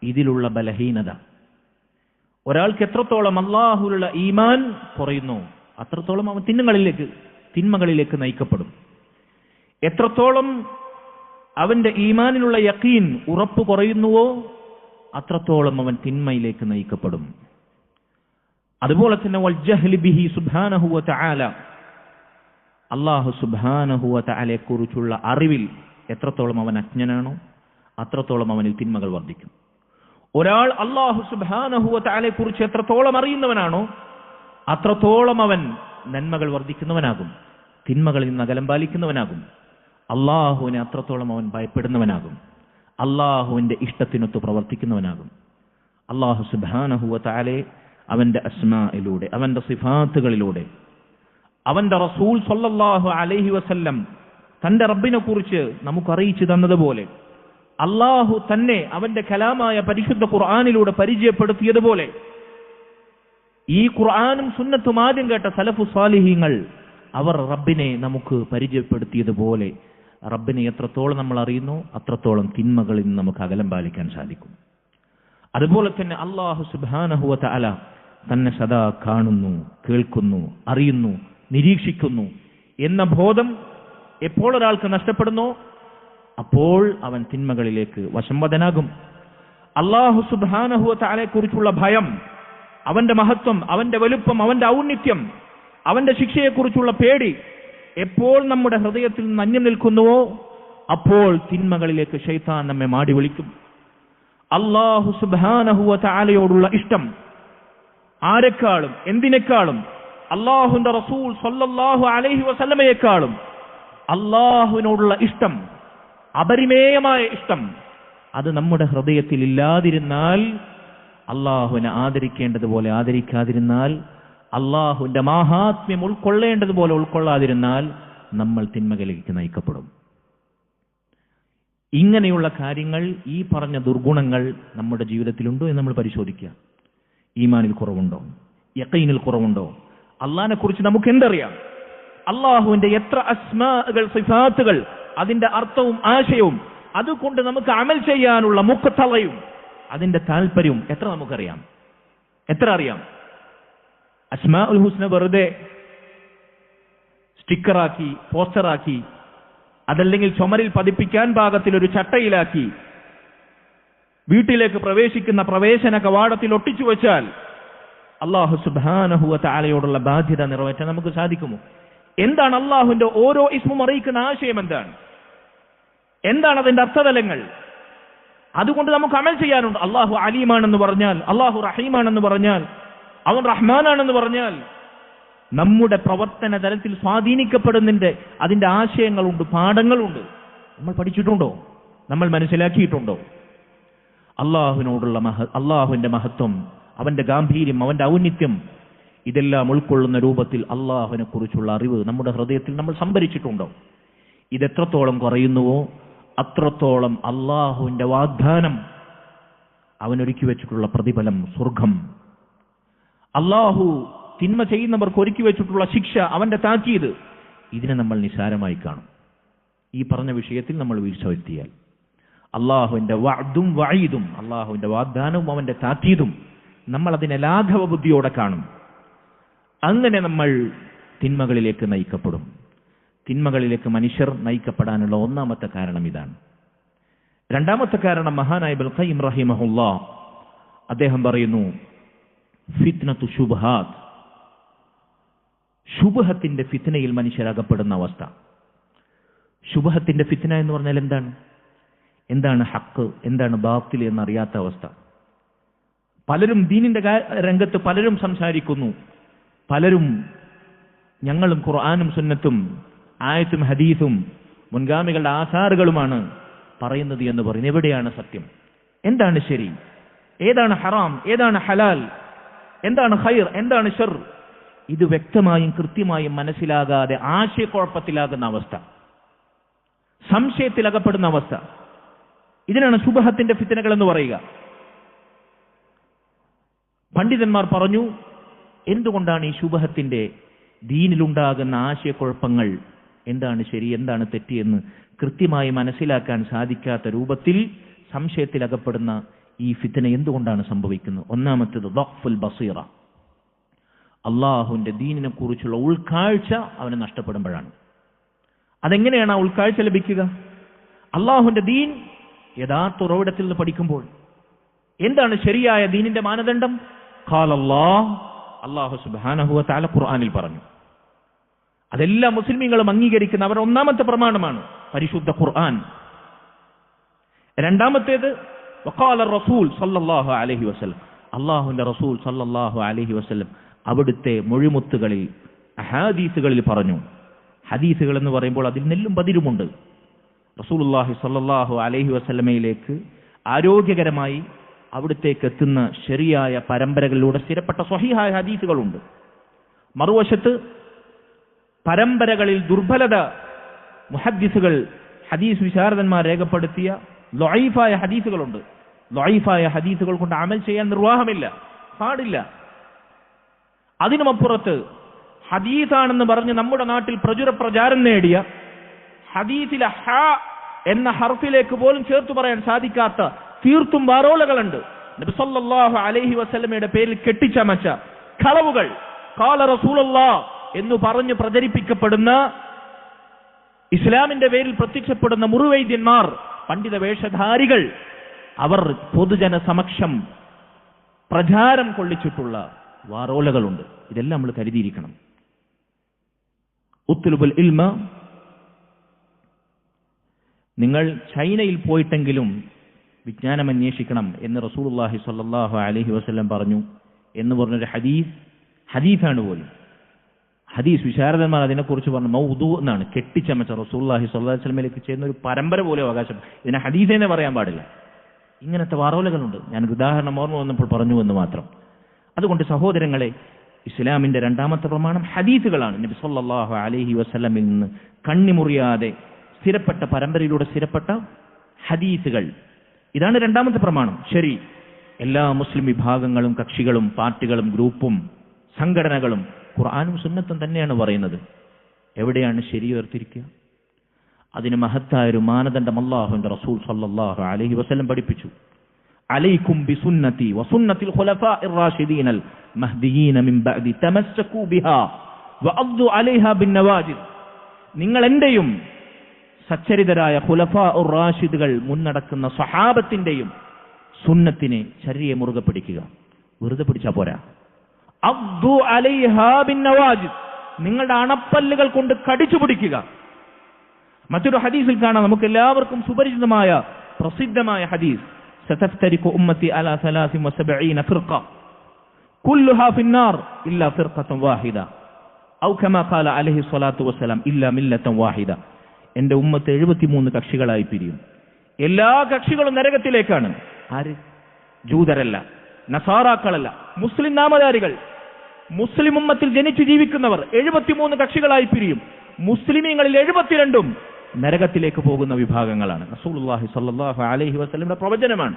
ഇതിലുള്ള ബലഹീനത. ഒരാൾക്ക് എത്രത്തോളം അല്ലാഹുവിലുള്ള ഈമാൻ കുറയുന്നു അത്രത്തോളം അവൻ തിന്മകളിലേക്ക് നയിക്കപ്പെടും. എത്രത്തോളം അവന്റെ ഈമാനിലുള്ള യഖീൻ, ഉറപ്പ് കുറയുന്നുവോ അത്രത്തോളം അവൻ തിന്മയിലേക്ക് നയിക്കപ്പെടും. അതുപോലെ തന്നെ വൽ ജഹ്ലി ബിഹി സുബ്ഹാനഹു വ തആല, അല്ലാഹു സുബ്ഹാനഹു വ തആലയെ കുറിച്ചുള്ള അറിവിൽ എത്രത്തോളം അവൻ അജ്ഞനാണോ അത്രത്തോളം അവനിൽ തിന്മകൾ വർദ്ധിക്കും. ഒരാൾ അല്ലാഹു സുബ്ഹാനഹു വ തആലയെ കുറിച്ച് എത്രത്തോളം അറിയുന്നവനാണോ അത്രത്തോളം അവൻ നന്മകൾ വർദ്ധിക്കുന്നവനാകും, തിന്മകളിൽ നിന്ന് അകലം പാലിക്കുന്നവനാകും. അള്ളാഹുവിനെ അത്രത്തോളം അവൻ ഭയപ്പെടുന്നവനാകും, അള്ളാഹുവിന്റെ ഇഷ്ടത്തിനൊത്ത് പ്രവർത്തിക്കുന്നവനാകും. അള്ളാഹു സുബ്ഹാനഹു വ തആലയെ അവന്റെ അസ്മാഇലൂടെ, അവന്റെ സിഫാത്തുകളിലൂടെ, അവന്റെ റസൂൽ സ്വല്ലല്ലാഹു അലൈഹി വസല്ലം തന്റെ റബ്ബിനെ കുറിച്ച് നമുക്ക് അറിയിച്ചു തന്നതുപോലെ, അള്ളാഹു തന്നെ അവന്റെ കലാമായ പരിശുദ്ധ ഖുർആനിലൂടെ പരിചയപ്പെടുത്തിയതുപോലെ, ഈ ഖുർആനും സുന്നത്തും ആദ്യം കേട്ട സലഫു സാലിഹീങ്ങൾ അവർ റബ്ബിനെ നമുക്ക് പരിചയപ്പെടുത്തിയതുപോലെ റബ്ബിനെ എത്രത്തോളം നമ്മൾ അറിയുന്നു അത്രത്തോളം തിന്മകളിൽ നിന്ന് നമുക്ക് അകലം പാലിക്കാൻ സാധിക്കും. അതുപോലെ തന്നെ അല്ലാഹു സുബ്ഹാനഹു വ തആല തന്നെ സദാ കാണുന്നു, കേൾക്കുന്നു, അറിയുന്നു, നിരീക്ഷിക്കുന്നു എന്ന ബോധം എപ്പോൾ ഒരാൾക്ക് നഷ്ടപ്പെടുന്നോ അപ്പോൾ അവൻ തിന്മകളിലേക്ക് വശംവദനാകും. അല്ലാഹു സുബ്ഹാനഹു വ തആലയെ കുറിച്ചുള്ള ഭയം, അവന്റെ മഹത്വം, അവന്റെ വലുപ്പം, അവന്റെ ഔന്നിത്യം, അവന്റെ ശിക്ഷയെക്കുറിച്ചുള്ള പേടി എപ്പോൾ നമ്മുടെ ഹൃദയത്തിൽ നിന്ന് അന്യം നിൽക്കുന്നുവോ അപ്പോൾ തിന്മകളിലേക്ക് ശൈത്താൻ നമ്മെ മാടി വിളിക്കും. അല്ലാഹു സുബ്ഹാനഹു വ തആലയോടുള്ള ഇഷ്ടം ആരെക്കാളും എന്തിനേക്കാളും അല്ലാഹുവിന്റെ റസൂൽ സ്വല്ലല്ലാഹു അലൈഹി വസല്ലമയെക്കാളും അല്ലാഹുവിനോടുള്ള ഇഷ്ടം, അപരിമേയമായ ഇഷ്ടം, അത് നമ്മുടെ ഹൃദയത്തിൽ ഇല്ലാതിരുന്നാൽ, അള്ളാഹുവിനെ ആദരിക്കേണ്ടതുപോലെ ആദരിക്കാതിരുന്നാൽ, അള്ളാഹുവിന്റെ മാഹാത്മ്യം ഉൾക്കൊള്ളേണ്ടതുപോലെ ഉൾക്കൊള്ളാതിരുന്നാൽ നമ്മൾ തിന്മകളിലേക്ക് നയിക്കപ്പെടും. ഇങ്ങനെയുള്ള കാര്യങ്ങൾ, ഈ പറഞ്ഞ ദുർഗുണങ്ങൾ നമ്മുടെ ജീവിതത്തിലുണ്ടോ എന്ന് നമ്മൾ പരിശോധിക്കുക. ഈമാനിൽ കുറവുണ്ടോ? യഖീനിൽ കുറവുണ്ടോ? അള്ളാഹിനെ കുറിച്ച് നമുക്ക് എന്തറിയാം? അള്ളാഹുവിന്റെ എത്ര അസ്മാകൾ, സിഫാത്തുകൾ, അതിന്റെ അർത്ഥവും ആശയവും അതുകൊണ്ട് നമുക്ക് അമൽ ചെയ്യാനുള്ള മുഖത്തളയും അതിന്റെ താല്പര്യവും എത്ര നമുക്കറിയാം? എത്ര അറിയാം? അസ്മാഉൽ ഹുസ്ന വെറുതെ സ്റ്റിക്കറാക്കി, പോസ്റ്ററാക്കി, അതല്ലെങ്കിൽ ചുമരിൽ പതിപ്പിക്കാൻ പാകത്തിൽ ഒരു ചട്ടയിലാക്കി വീട്ടിലേക്ക് പ്രവേശിക്കുന്ന പ്രവേശന കവാടത്തിൽ ഒട്ടിച്ചു വെച്ചാൽ അല്ലാഹു സുബ്ഹാനഹു വ തആലയോടുള്ള ബാധ്യത നിറവേറ്റാൻ നമുക്ക് സാധിക്കുമോ? എന്താണ് അള്ളാഹുവിന്റെ ഓരോ ഇസ്മും അറിയിക്കുന്ന ആശയം? എന്താണ് അതിന്റെ അർത്ഥതലങ്ങൾ? അതുകൊണ്ട് നമുക്ക് അമൽ ചെയ്യാനുണ്ട്. അള്ളാഹു അലീമാണെന്ന് പറഞ്ഞാൽ, അള്ളാഹു റഹീമാണെന്ന് പറഞ്ഞാൽ, അവൻ റഹ്മാനാണെന്ന് പറഞ്ഞാൽ നമ്മുടെ പ്രവർത്തന തലത്തിൽ സ്വാധീനിക്കപ്പെടുന്നതിന്റെ അതിന്റെ ആശയങ്ങളുണ്ട്, പാഠങ്ങളുണ്ട്. നമ്മൾ പഠിച്ചിട്ടുണ്ടോ? നമ്മൾ മനസ്സിലാക്കിയിട്ടുണ്ടോ? അള്ളാഹുവിന്റെ മഹത്വം, അവന്റെ ഗാംഭീര്യം, അവന്റെ ഔന്നിത്യം, ഇതെല്ലാം ഉൾക്കൊള്ളുന്ന രൂപത്തിൽ അള്ളാഹുവിനെ കുറിച്ചുള്ള അറിവ് നമ്മുടെ ഹൃദയത്തിൽ നമ്മൾ സംഭരിച്ചിട്ടുണ്ടോ? ഇതെത്രത്തോളം കുറയുന്നുവോ അത്രത്തോളം അള്ളാഹുവിന്റെ വാഗ്ദാനം, അവനൊരുക്കി വെച്ചിട്ടുള്ള പ്രതിഫലം, സ്വർഗം, അള്ളാഹു തിന്മ ചെയ്യുന്നവർക്ക് ഒരുക്കി വെച്ചിട്ടുള്ള ശിക്ഷ, അവന്റെ താക്കീത്, ഇതിനെ നമ്മൾ നിസാരമായി കാണും. ഈ പറഞ്ഞ വിഷയത്തിൽ നമ്മൾ വീഴ്ച വരുത്തിയാൽ അള്ളാഹുവിന്റെ വഅദും വഈദും, അള്ളാഹുവിന്റെ വാഗ്ദാനവും അവന്റെ താക്കീതും നമ്മൾ അതിനെ ലാഘവ ബുദ്ധിയോടെ കാണും. അങ്ങനെ നമ്മൾ തിന്മകളിലേക്ക് നയിക്കപ്പെടും. തിന്മകളിലേക്ക് മനുഷ്യർ നയിക്കപ്പെടാനുള്ള ഒന്നാമത്തെ കാരണം ഇതാണ്. രണ്ടാമത്തെ കാരണം മഹാനായ ഇബ്നുൽ ഖയ്യിം റഹിമഹുല്ലാഹ് അദ്ദേഹം പറയുന്നു, ഫിത്നത്തു ശുബ്ഹാത്ത്, ശുബ്ഹത്തിന്റെ ഫിത്നയിൽ മനുഷ്യരകപ്പെടുന്ന അവസ്ഥ. ശുബ്ഹത്തിന്റെ ഫിത്ന എന്ന് പറഞ്ഞാൽ എന്താണ് ഹക്ക്, എന്താണ് ബാത്തിൽ എന്നറിയാത്ത അവസ്ഥ. പലരും ദീനിന്റെ രംഗത്ത് പലരും സംസാരിക്കുന്നു, പലരും ഞങ്ങളും ഖുർആനും സുന്നത്തും ആയത്തും ഹദീസും മുൻഗാമികളുടെ ആസാറുകളുമാണ് പറയുന്നത് എന്ന് പറയുന്നു. എവിടെയാണ് സത്യം? എന്താണ് ശരി? ഏതാണ് ഹറാം? ഏതാണ് ഹലാൽ? എന്താണ് ഖൈർ? എന്താണ് ശർ? ഇത് വ്യക്തമായും കൃത്യമായും മനസ്സിലാകാതെ ആശയക്കുഴപ്പത്തിലാകുന്ന അവസ്ഥ, സംശയത്തിലകപ്പെടുന്ന അവസ്ഥ, ഇതിനാണ് ശുബ്ഹത്തിന്റെ ഫിത്നകൾ എന്ന് പറയുക. പണ്ഡിതന്മാർ പറഞ്ഞു, എന്തുകൊണ്ടാണ് ഈ ശുബ്ഹത്തിന്റെ, ദീനിലുണ്ടാകുന്ന ആശയക്കുഴപ്പങ്ങൾ, എന്താണ് ശരി എന്താണ് തെറ്റ് എന്ന് കൃത്യമായി മനസ്സിലാക്കാൻ സാധിക്കാത്ത രൂപത്തിൽ സംശയത്തിലകപ്പെടുന്ന ഈ ഫിത്ന എന്തുകൊണ്ടാണ് സംഭവിക്കുന്നത്? ഒന്നാമത്തേത് ദഅഫുൽ ബസീറ, അള്ളാഹുവിന്റെ ദീനിനെ കുറിച്ചുള്ള ഉൾക്കാഴ്ച അവന് നഷ്ടപ്പെടുമ്പോഴാണ്. അതെങ്ങനെയാണ് ആ ഉൾക്കാഴ്ച ലഭിക്കുക? അള്ളാഹുവിന്റെ ദീൻ യഥാർത്ഥ ഉറവിടത്തിൽ നിന്ന് പഠിക്കുമ്പോൾ. എന്താണ് ശരിയായ ദീനിന്റെ മാനദണ്ഡം? ഖാലല്ലാഹ്, അല്ലാഹു സുബ്ഹാനഹു വ തആല ഖുർആനിൽ പറഞ്ഞു. അതെല്ലാം മുസ്ലിമീങ്ങളും അംഗീകരിക്കുന്ന അവരുടെ ഒന്നാമത്തെ പ്രമാണമാണ് പരിശുദ്ധ ഖുർആൻ. രണ്ടാമത്തേത് വഖാല റസൂൽ സല്ലല്ലാഹു അലൈഹി വസല്ലം, അല്ലാഹുവിന്റെ റസൂൽ സല്ലല്ലാഹു അലൈഹി വസല്ലം അവിടുത്തെ മൊഴിമുത്തുകളിൽ, ഹദീസുകളിൽ പറഞ്ഞു. ഹദീസുകൾ എന്ന് പറയുമ്പോൾ അതിൽ നെല്ലും പതിരുമുണ്ട്. റസൂലുള്ളാഹി സല്ലല്ലാഹു അലൈഹി വസല്ലമയിലേക്ക് ആരോഗ്യകരമായി അവിടത്തേക്ക് എത്തുന്ന ശരിയായ പരമ്പരകളിലൂടെ സ്ഥിരപ്പെട്ട സ്വഹീഹായ ഹദീസുകളുണ്ട്. മറുവശത്ത് പരമ്പരകളിൽ ദുർബലത മുഹദ്ദിസുകൾ ഹദീസ് വിശാരദന്മാർ രേഖപ്പെടുത്തിയ ലൊഈഫായ ഹദീസുകളുണ്ട്. ലൊഈഫായ ഹദീസുകൾ കൊണ്ട് അമൽ ചെയ്യാൻ നിർവാഹമില്ല, പാടില്ല. അതിനുമപ്പുറത്ത് ഹദീസാണെന്ന് പറഞ്ഞ് നമ്മുടെ നാട്ടിൽ പ്രചാരം നേടിയ ഹദീസിലെ ഹ എന്ന ഹർഫിലേക്ക് പോലും ചേർത്തു പറയാൻ സാധിക്കാത്ത തീർത്തും വാറോലകളുണ്ട്. നബി സല്ലല്ലാഹു അലൈഹി വസല്ലമയുടെ പേരിൽ കെട്ടിച്ചമച്ച കളവുകൾ, ഖാല റസൂലുള്ളാഹ് എന്ന് പറഞ്ഞ് പ്രചരിപ്പിക്കപ്പെടുന്ന, ഇസ്ലാമിന്റെ പേരിൽ പ്രത്യക്ഷപ്പെടുന്ന മുറുവൈദ്യന്മാർ, പണ്ഡിത വേഷധാരികൾ, അവർ പൊതുജന സമക്ഷം പ്രചാരം കൊള്ളിച്ചിട്ടുള്ള വാറോലകളുണ്ട്. ഇതെല്ലാം നമ്മൾ കരുതിയിരിക്കണം. ഉത്ലുബുൽ ഇൽമ, നിങ്ങൾ ചൈനയിൽ പോയിട്ടെങ്കിലും വിജ്ഞാനം അന്വേഷിക്കണം എന്ന് റസൂലുള്ളാഹി സ്വല്ലല്ലാഹു അലൈഹി വസല്ലം പറഞ്ഞു എന്ന് പറഞ്ഞൊരു ഹദീസാണ് പോലും. ഹദീസ് വിശാരദന്മാർ അതിനെക്കുറിച്ച് പറഞ്ഞു മൗദൂ എന്നാണ്, കെട്ടിച്ചമച്ച റസൂലുള്ളാഹി സ്വല്ലല്ലാഹു അലൈഹി വസല്ലമയിലേക്ക് ചെയ്യുന്ന ഒരു പരമ്പര പോലെ അവകാശം. ഇതിനെ ഹദീസെന്നേ പറയാൻ പാടില്ല. ഇങ്ങനത്തെ വാറോലകളുണ്ട്. ഞാനൊരു ഉദാഹരണം ഓർമ്മ വന്നപ്പോൾ പറഞ്ഞു എന്ന് മാത്രം. അതുകൊണ്ട് സഹോദരങ്ങളെ, ഇസ്ലാമിന്റെ രണ്ടാമത്തെ പ്രമാണം ഹദീസുകളാണ്. നബി സല്ലല്ലാഹു അലൈഹി വസല്ലമിൽ നിന്ന് കണ്ണിമുറിയാതെ സ്ഥിരപ്പെട്ട പരമ്പരയിലൂടെ സ്ഥിരപ്പെട്ട ഹദീസുകൾ, ഇതാണ് രണ്ടാമത്തെ പ്രമാണം. ശരി, എല്ലാ മുസ്ലിം വിഭാഗങ്ങളും കക്ഷികളും പാർട്ടികളും ഗ്രൂപ്പും സംഘടനകളും ഖുർആനും സുന്നത്തും തന്നെയാണ് പറയുന്നത്. എവിടെയാണ് ശരി ഉയർത്തിരിക്കുക? അതിന് മഹത്തായൊരു മാനദണ്ഡം അല്ലാഹുവിന്റെ റസൂൽ സല്ലല്ലാഹു അലൈഹി വസല്ലം പഠിപ്പിച്ചു. അലൈക്കും ബിസുന്നതി വസുന്നതിൽ ഖുലഫാഇർ റാഷിദീനൽ മഹ്ദിയീന മിൻ ബഅദി തമസ്സകൂ ബിഹാ വഅദ്ദു അലൈഹാ ബിന്നവാജിദ്. നിങ്ങൾ എന്റെയും സച്ചരിതരായ ഖുലഫാഉർ റാഷിദുകൾ മുന്നടക്കുന്ന സ്വഹാബത്തിന്റെയും സുന്നത്തിനെ ശരിയെ മുറുകെ പിടിക്കുക. വെറുതെ പിടിച്ചാ പോരാ. അദ്ദു അലൈഹാ ബിന്നവാജിദ്, നിങ്ങളുടെ അണപ്പല്ലുകൾ കൊണ്ട് കടിച്ചു പിടിക്കുക. മറ്റൊരു ഹദീസിൽ കാണാം, നമുക്ക് എല്ലാവർക്കും സുപരിചിതമായ പ്രസിദ്ധമായ ഹദീസ്, സതഫ്തരിഖു ഉമ്മത്തി അലാ 73 ഫിർഖ കുല്ലുഹാ ഫിന്നാർ ഇല്ലാ ഫിർഖതൻ വാഹിദ ഔ കമാ ഖാല അലൈഹി സ്വലാത്തു വസ്സലാം ഇല്ലാ മില്ലതൻ വാഹിദ. എന്റെ ഉമ്മത്ത് 73 കക്ഷികളായി പിരിയും. എല്ലാ കക്ഷികളും നരകത്തിലേക്കാണ്. ആര്? ജൂതരല്ല, നസാറാക്കളല്ല, മുസ്ലിം നാമധാരികൾ, മുസ്ലിം ഉമ്മത്തിൽ ജനിച്ചു ജീവിക്കുന്നവർ 73 കക്ഷികളായി പിരിയും. മുസ്ലിമീങ്ങളിൽ 72 നരകത്തിലേക്ക് പോകുന്ന വിഭാഗങ്ങളാണ്. റസൂലുള്ളാഹി സ്വല്ലല്ലാഹു അലൈഹി വസല്ലമയുടെ പ്രവചനമാണ്.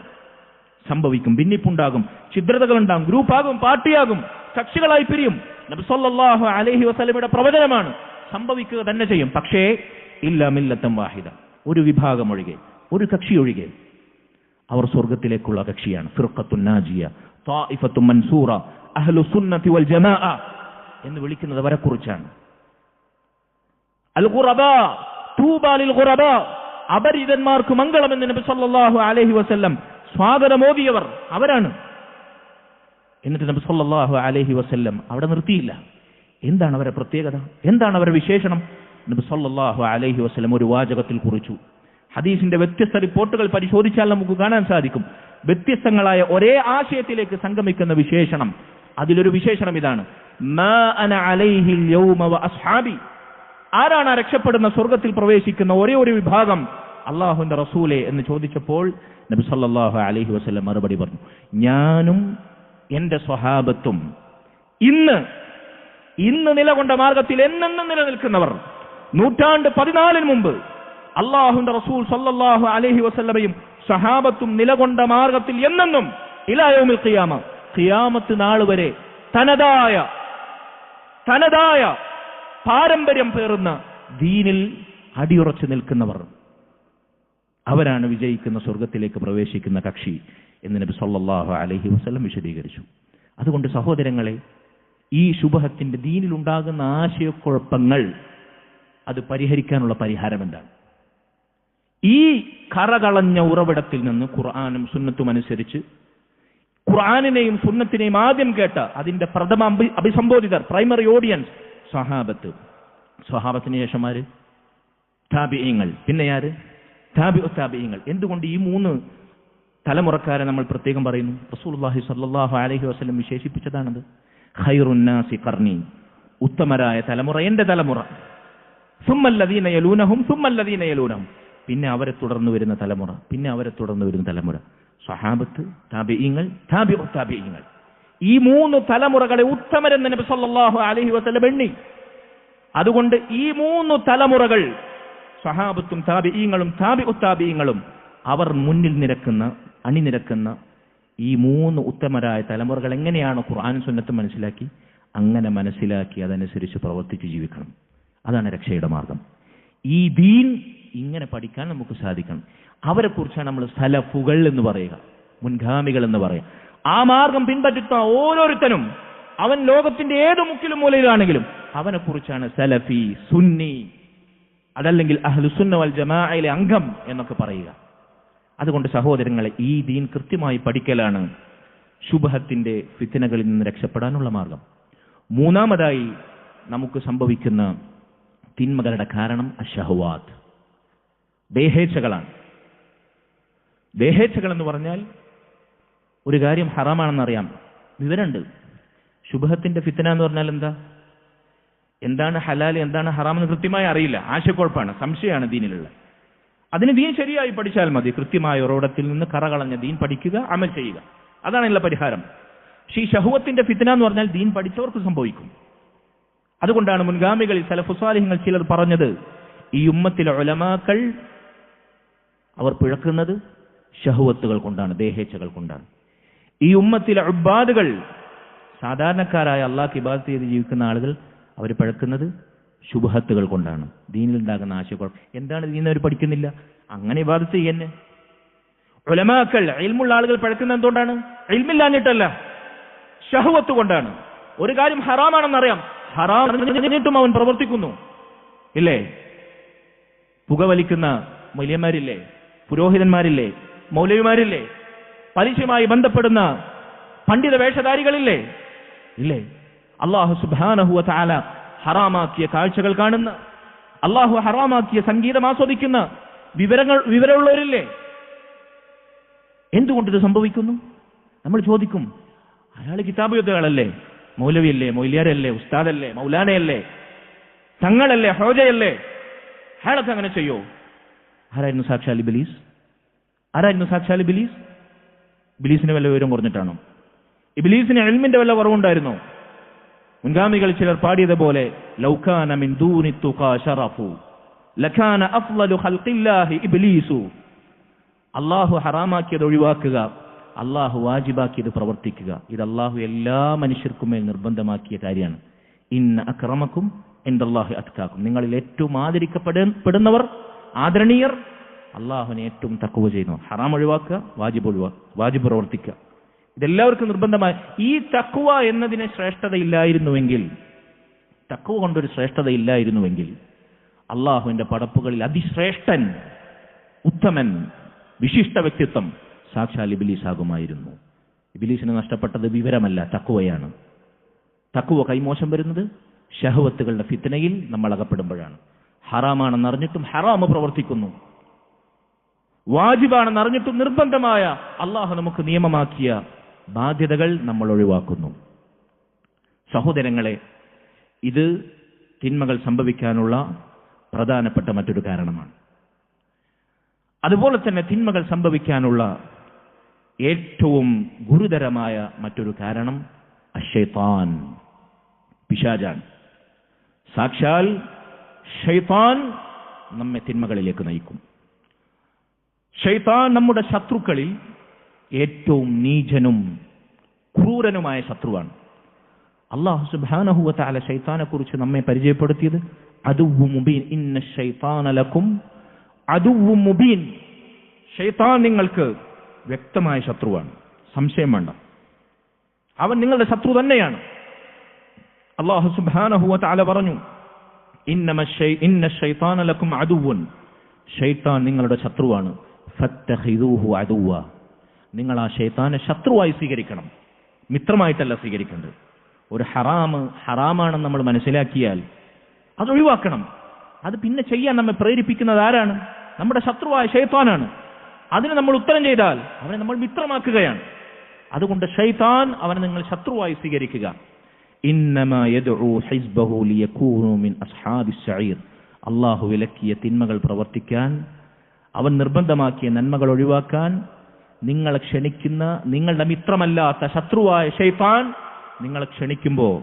സംഭവിക്കും, ഭിന്നിപ്പുണ്ടാകും, ഛിദ്രതകളുണ്ടാകും, ഗ്രൂപ്പാകും, പാർട്ടിയാകും, കക്ഷികളായി പിരിയും. നബി സല്ലല്ലാഹു അലൈഹി വസല്ലമയുടെ പ്രവചനമാണ്. സംഭവിക്കുക തന്നെ ചെയ്യും. പക്ഷേ ഇല്ലാ മില്ലത്തൻ വാഹിദ, ഒരു വിഭാഗം ഒഴികെ, ഒരു കക്ഷി ഒഴികെ, അവർ സ്വർഗത്തിലേക്കുള്ള കക്ഷിയാണ്. ഫിർഖത്തുൻ നാജിയ, ത്വായിഫത്തുൻ മൻസൂറ, അഹ്ലു സുന്നത്തി വൽ ജമാഅ എന്ന് വിളിക്കുന്നത് അവരെ കുറിച്ചാണ്. അൽ ഖുറബാ തൂബാ ലിൽ ഖുറബാ, അപരിചിതന്മാർക്ക് മംഗളം എന്ന് നബി സല്ലല്ലാഹു അലൈഹി വസല്ലം സ്വാഗതമോദിയവർ അവരാണ്. എന്നിട്ട് നബി സല്ലല്ലാഹു അലൈഹി വസല്ലം അവിടെ നിർത്തിയില്ല. എന്താണ് അവരുടെ പ്രത്യേകത? എന്താണ് അവരുടെ വിശേഷണം? നബി സല്ലല്ലാഹു അലൈഹി വസല്ലം ഒരു വാചകത്തിൽ കുറിച്ചു. ഹദീസിന്റെ വ്യത്യസ്ത റിപ്പോർട്ടുകൾ പരിശോധിച്ചാൽ നമുക്ക് കാണാൻ സാധിക്കും. വ്യത്യസ്തങ്ങളായ ഒരേ ആശയത്തിലേക്ക് സംഗമിക്കുന്ന വിശേഷണം. അതിലൊരു വിശേഷണം ഇതാണ്, മാ അന അലൈഹിൽ യൗമ വ അസ്ഹാബി. ആരാണ് രക്ഷപ്പെടുന്ന സ്വർഗത്തിൽ പ്രവേശിക്കുന്ന ഒരേ ഒരു വിഭാഗം? അല്ലാഹുവിന്റെ റസൂലേ എന്ന് ചോദിച്ചപ്പോൾ നബി സല്ലല്ലാഹു അലൈഹി വസല്ലം മറുപടി പറഞ്ഞു, ഞാനും എന്റെ സ്വഹാബത്തും ഇന്ന് നിലകൊണ്ട മാർഗത്തിൽ എന്നെന്നും നിലനിൽക്കുന്നവർ. 14 മുമ്പ് അല്ലാഹുവിന്റെ റസൂൽ സല്ലല്ലാഹു അലൈഹി വസല്ലമയും സ്വഹാബത്തും നിലകൊണ്ട മാർഗത്തിൽ എന്നെന്നും ഇലാ യൗമിൽ ഖിയാമ, ഖിയാമത്ത് നാൾ വരെ തനതായ പാരമ്പര്യം പേറുന്ന ദീനിൽ അടിയുറച്ചു നിൽക്കുന്നവർ, അവരാണ് വിജയിക്കുന്ന സ്വർഗത്തിലേക്ക് പ്രവേശിക്കുന്ന കക്ഷി എന്ന് നബി സല്ലല്ലാഹു അലൈഹി വസല്ലം വിശദീകരിച്ചു. അതുകൊണ്ട് സഹോദരങ്ങളെ, ഈ ശുബഹത്തിന്റെ ദീനിലുണ്ടാകുന്ന ആശയക്കുഴപ്പങ്ങൾ അത് പരിഹരിക്കാനുള്ള പരിഹാരം എന്താണ്? ഈ കറകളഞ്ഞ ഉറവിടത്തിൽ നിന്ന് ഖുർആനും സുന്നത്തും അനുസരിച്ച് ഖുർആനിനെയും സുന്നത്തിനെയും ആദ്യം കേട്ട അതിന്റെ പ്രഥമ അഭിസംബോധിതർ, പ്രൈമറി ഓഡിയൻസ് സ്വഹാബത്തിന് ശേഷമാര്? താബിഈങ്ങൾ. പിന്നെ ആര്? താബിഈങ്ങൾ. എന്തുകൊണ്ട് ഈ 3 തലമുറക്കാരെ നമ്മൾ പ്രത്യേകം പറയുന്നു? റസൂലുള്ളാഹി സ്വല്ലല്ലാഹു അലൈഹി വസല്ലം വിശേഷിപ്പിച്ചതാണത്. ഖൈറുൻ നാസി ഖർനി, ഉത്തമരായ തലമുറ എന്റെ തലമുറ. സുമ്മല്ലദീന യലൂനഹും സുമ്മല്ലദീന യലൂനഹും, പിന്നെ അവരെ തുടർന്ന് വരുന്ന തലമുറ, പിന്നെ അവരെ തുടർന്ന് വരുന്ന തലമുറ. സ്വഹാബത്ത്, താബിഈങ്ങൾ, താബിഈങ്ങൾ. ഈ 3 തലമുറകളെ ഉത്തമരെന്ന് നബി സല്ലല്ലാഹു അലൈഹി വസല്ലം എണ്ണി. അതുകൊണ്ട് ഈ 3 തലമുറകൾ, സഹാബത്തും താബിഈങ്ങളും താബിഉത്താബിഈങ്ങളും, അവർ മുന്നിൽ അണിനിരക്കുന്ന ഈ 3 ഉത്തമരായ തലമുറകൾ എങ്ങനെയാണ് ഖുർആനും സുന്നത്തും മനസ്സിലാക്കി, അങ്ങനെ മനസ്സിലാക്കി അതനുസരിച്ച് പ്രവർത്തിച്ച് ജീവിക്കണം. അതാണ് രക്ഷയുടെ മാർഗം. ഈ ദീൻ ഇങ്ങനെ പഠിക്കാൻ നമുക്ക് സാധിക്കണം. അവരെക്കുറിച്ചാണ് നമ്മൾ സലഫുകൾ എന്ന് പറയുക, മുൻഗാമികൾ എന്ന് പറയുക. ആ മാർഗം പിൻപറ്റുന്ന ഓരോരുത്തരും, അവൻ ലോകത്തിന്റെ ഏത് മുക്കിലും മൂലയിലാണെങ്കിലും, അവനെക്കുറിച്ചാണ് സലഫി, സുന്നി, അതല്ലെങ്കിൽ അഹ്ലുസുന്ന വൽ ജമാഅയിലെ അംഗം എന്നൊക്കെ പറയുക. അതുകൊണ്ട് സഹോദരങ്ങളെ, ഈ ദീൻ കൃത്യമായി പഠിക്കലാണ് ശുബ്ഹത്തിന്റെ ഫിത്നകളിൽ നിന്ന് രക്ഷപ്പെടാനുള്ള മാർഗം. മൂന്നാമതായി നമുക്ക് സംഭവിക്കുന്ന തിന്മകളുടെ കാരണം അശ്ശഹവാത്ത്, ദേഹേച്ഛകളാണ്. ദേഹേച്ഛകൾ എന്ന് പറഞ്ഞാൽ ഒരു കാര്യം ഹറാമാണെന്നറിയാം, വിവരമുണ്ട്. ശുബ്ഹത്തിന്റെ ഫിത്ന എന്ന് പറഞ്ഞാൽ എന്താണ് ഹലാൽ എന്താണ് ഹറാം എന്ന് കൃത്യമായി അറിയില്ല, ആശയക്കുഴപ്പമാണ്, സംശയമാണ് ദീനിലുള്ള. അതിന് ദീൻ ശരിയായി പഠിച്ചാൽ മതി. കൃത്യമായ ഉറവിടത്തിൽ നിന്ന് കറകളഞ്ഞ ദീൻ പഠിക്കുക, അമൽ ചെയ്യുക, അതാണ് എല്ലാ പരിഹാരം. പക്ഷേ ഈ ശഹവത്തിന്റെ ഫിത്ന എന്ന് പറഞ്ഞാൽ ദീൻ പഠിച്ചവർക്ക് സംഭവിക്കും. അതുകൊണ്ടാണ് മുൻഗാമികളിൽ സലഫു സാലിഹ്യങ്ങൾ ചിലർ പറഞ്ഞത്, ഈ ഉമ്മത്തിലെ ഉലമാക്കൾ അവർ പിഴക്കുന്നത് ശഹവത്തുകൾ കൊണ്ടാണ്, ദേഹേച്ഛകൾ കൊണ്ടാണ്. ഈ ഉമ്മത്തിലെ ഉബ്ബാദുകൾ, സാധാരണക്കാരായ അള്ളാഹ്ക്ക് ഇബാദത്ത് ചെയ്ത് ജീവിക്കുന്ന ആളുകൾ, അവർ പിഴക്കുന്നത് ശുബ്ഹത്തുകൾ കൊണ്ടാണ്, ദീനിലുണ്ടാകുന്ന ആശയക്കുഴപ്പം. എന്താണ് ദീൻ അവർ പഠിക്കുന്നില്ല, അങ്ങനെ ഇബാദത്ത് ചെയ്യുന്നെ. ഉലമാക്കൾ, ഇൽമുള്ള ആളുകൾ പിഴക്കുന്നത് എന്തുകൊണ്ടാണ്? ഇൽമില്ലാഞ്ഞിട്ടല്ല, ശഹവത്ത് കൊണ്ടാണ്. ഒരു കാര്യം ഹറാമാണെന്നറിയാം, ഹറാം അവൻ പ്രവർത്തിക്കുന്നു. ഇല്ലേ? പുകവലിക്കുന്ന മൗലവിമാരില്ലേ, പുരോഹിതന്മാരില്ലേ, മൗലവിമാരില്ലേ, പലിശയുമായി ബന്ധപ്പെടുന്ന പണ്ഡിത വേഷധാരികളില്ലേ, ഇല്ലേ? അല്ലാഹു സുബ്ഹാനഹു വ തആല ഹറാമാക്കിയ കാഴ്ചകൾ കാണുന്ന, അല്ലാഹു ഹറാമാക്കിയ സംഗീതം ആസ്വദിക്കുന്ന വിവരമുള്ളവരില്ലേ? എന്തുകൊണ്ടിത് സംഭവിക്കുന്നു? നമ്മൾ ചോദിക്കും, അയാൾ കിതാബ് യുദ്ധകളല്ലേ, മൗലവിയല്ലേ, മൗലിയാരല്ലേ, ഉസ്താദല്ലേ, മൗലാനയല്ലേ, തങ്ങളല്ലേ, ഹോജയല്ലേ, അയാളൊക്കെ അങ്ങനെ ചെയ്യോ? ആരായിരുന്നു സാക്ഷാൽ ഇബ്ലീസ്? ആരായിരുന്നു സാക്ഷാൽ ഇബ്ലീസ്? ഇബ്ലീസിന് വല്ല വിവരം കുറഞ്ഞിട്ടാണോ? ഇബ്ലീസിന് ഇൽമിന്റെ വല്ല കുറവുണ്ടായിരുന്നോ? മുൻഗാമികൾ ചിലർ പാടിയതുപോലെ, ലൗകാന മിൻ ദൂനി തുഖാ ശറഫു ലകാന അഫ്ളലു ഖൽഖില്ലാഹി ഇബ്ലീസു. അല്ലാഹു ഹറാമാക്കിയത് ഒഴിവാക്കുക, അല്ലാഹു വാജിബാക്കിയത് പ്രവർത്തിക്കുക. ഇത് അല്ലാഹു എല്ലാ മനുഷ്യർക്കും മേൽ നിർബന്ധമാക്കിയ കാര്യമാണ്. ഇന്ന അക്രമക്കും ഇൻദല്ലാഹി അത്ഖാക്കും. നിങ്ങളിൽ ഏറ്റവും ആദരിക്കപ്പെടുന്നവർ, ആദരണീയർ, അല്ലാഹുവിനെ ഏറ്റവും തഖ്വ ചെയ്യുന്നു. ഹറാം ഒഴിവാക്കുക, വാജിബ് പ്രവർത്തിക്കുക. ഇതെല്ലാവർക്കും നിർബന്ധമായ ഈ തഖ്വ എന്നതിന് ശ്രേഷ്ഠതയില്ലായിരുന്നുവെങ്കിൽ, തഖ്വ കൊണ്ടൊരു ശ്രേഷ്ഠതയില്ലായിരുന്നുവെങ്കിൽ, അള്ളാഹുവിന്റെ പടപ്പുകളിൽ അതിശ്രേഷ്ഠൻ, ഉത്തമൻ, വിശിഷ്ട വ്യക്തിത്വം സാക്ഷാൽ ഇബ്ലീസ് ആകുമായിരുന്നു. ഇബ്ലീസിന് നഷ്ടപ്പെട്ടത് വിവരമല്ല, തഖ്വയാണ്. തഖ്വ കൈമോശം വരുന്നത് ശഹവത്തുകളുടെ ഫിത്നയിൽ നമ്മൾ അകപ്പെടുമ്പോഴാണ്. ഹറാമാണെന്നറിഞ്ഞിട്ടും ഹറാമ് പ്രവർത്തിക്കുന്നു, വാജിബാണെന്നറിഞ്ഞിട്ടും നിർബന്ധമായ അള്ളാഹു നമുക്ക് നിയമമാക്കിയ ബാധ്യതകൾ നമ്മൾ ഒഴിവാക്കുന്നു. സഹോദരങ്ങളെ, ഇത് തിന്മകൾ സംഭവിക്കാനുള്ള പ്രധാനപ്പെട്ട മറ്റൊരു കാരണമാണ്. അതുപോലെ തന്നെ തിന്മകൾ സംഭവിക്കാനുള്ള ഏറ്റവും ഗുരുതരമായ മറ്റൊരു കാരണം അശ്ശൈത്താൻ, പിശാചാണ്. സാക്ഷാൽ ശൈത്താൻ നമ്മെ തിന്മകളിലേക്ക് നയിക്കും. ശൈത്താൻ നമ്മുടെ ശത്രുക്കളിൽ ഏറ്റവും നീചനും ക്രൂരനുമായ ശത്രുവാണ്. അല്ലാഹു സുബ്ഹാനഹു വ തആല ശൈത്താനെ കുറിച്ച് നമ്മെ പരിചയപ്പെടുത്തിയത് അദുവ്വു മുബീൻ, ഇന്ന ശൈത്താന ലക്കും അദുവ്വു മുബീൻ. ശൈത്താൻ നിങ്ങൾക്ക് വ്യക്തമായ ശത്രുവാണ്, സംശയം വേണ്ട, അവൻ നിങ്ങളുടെ ശത്രു തന്നെയാണ്. അല്ലാഹു സുബ്ഹാനഹു വ തആല പറഞ്ഞു, ഇന്ന ശൈത്താന ലക്കും അദുവ്വുൻ, ശൈത്താൻ നിങ്ങളുടെ ശത്രുവാണ്, ഫത്തഖിദൂഹു അദുവ്വ, നിങ്ങൾ ആ ശൈത്താനെ ശത്രുവായി സ്വീകരിക്കണം, മിത്രമായിട്ടല്ല സ്വീകരിക്കേണ്ടത്. ഒരു ഹറാമാണെന്ന് നമ്മൾ മനസ്സിലാക്കിയാൽ അത് ഒഴിവാക്കണം. അത് പിന്നെ ചെയ്യാൻ നമ്മെ പ്രേരിപ്പിക്കുന്നത് ആരാണ്? നമ്മുടെ ശത്രുവായ ശൈത്താനാണ്. അതിന് നമ്മൾ ഉത്തരം ചെയ്താൽ അവനെ നമ്മൾ മിത്രമാക്കുകയാണ്. അതുകൊണ്ട് ശൈത്താൻ അവനെ നിങ്ങൾ ശത്രുവായി സ്വീകരിക്കുക. ഇന്നമാ യദ്ഉ ഹിസ്ബഹു ലിയകൂനു മിൻ അസ്ഹാബിസ് സഈർ. അല്ലാഹു വിലക്കിയ തിന്മകൾ പ്രവർത്തിക്കാൻ, അവൻ നിർബന്ധമാക്കിയ നന്മകൾ ഒഴിവാക്കാൻ നിങ്ങളെ ക്ഷണിക്കുന്ന നിങ്ങളുടെ മിത്രമല്ലാത്ത ശത്രുവായ ശൈത്താൻ നിങ്ങളെ ക്ഷണിക്കുമ്പോൾ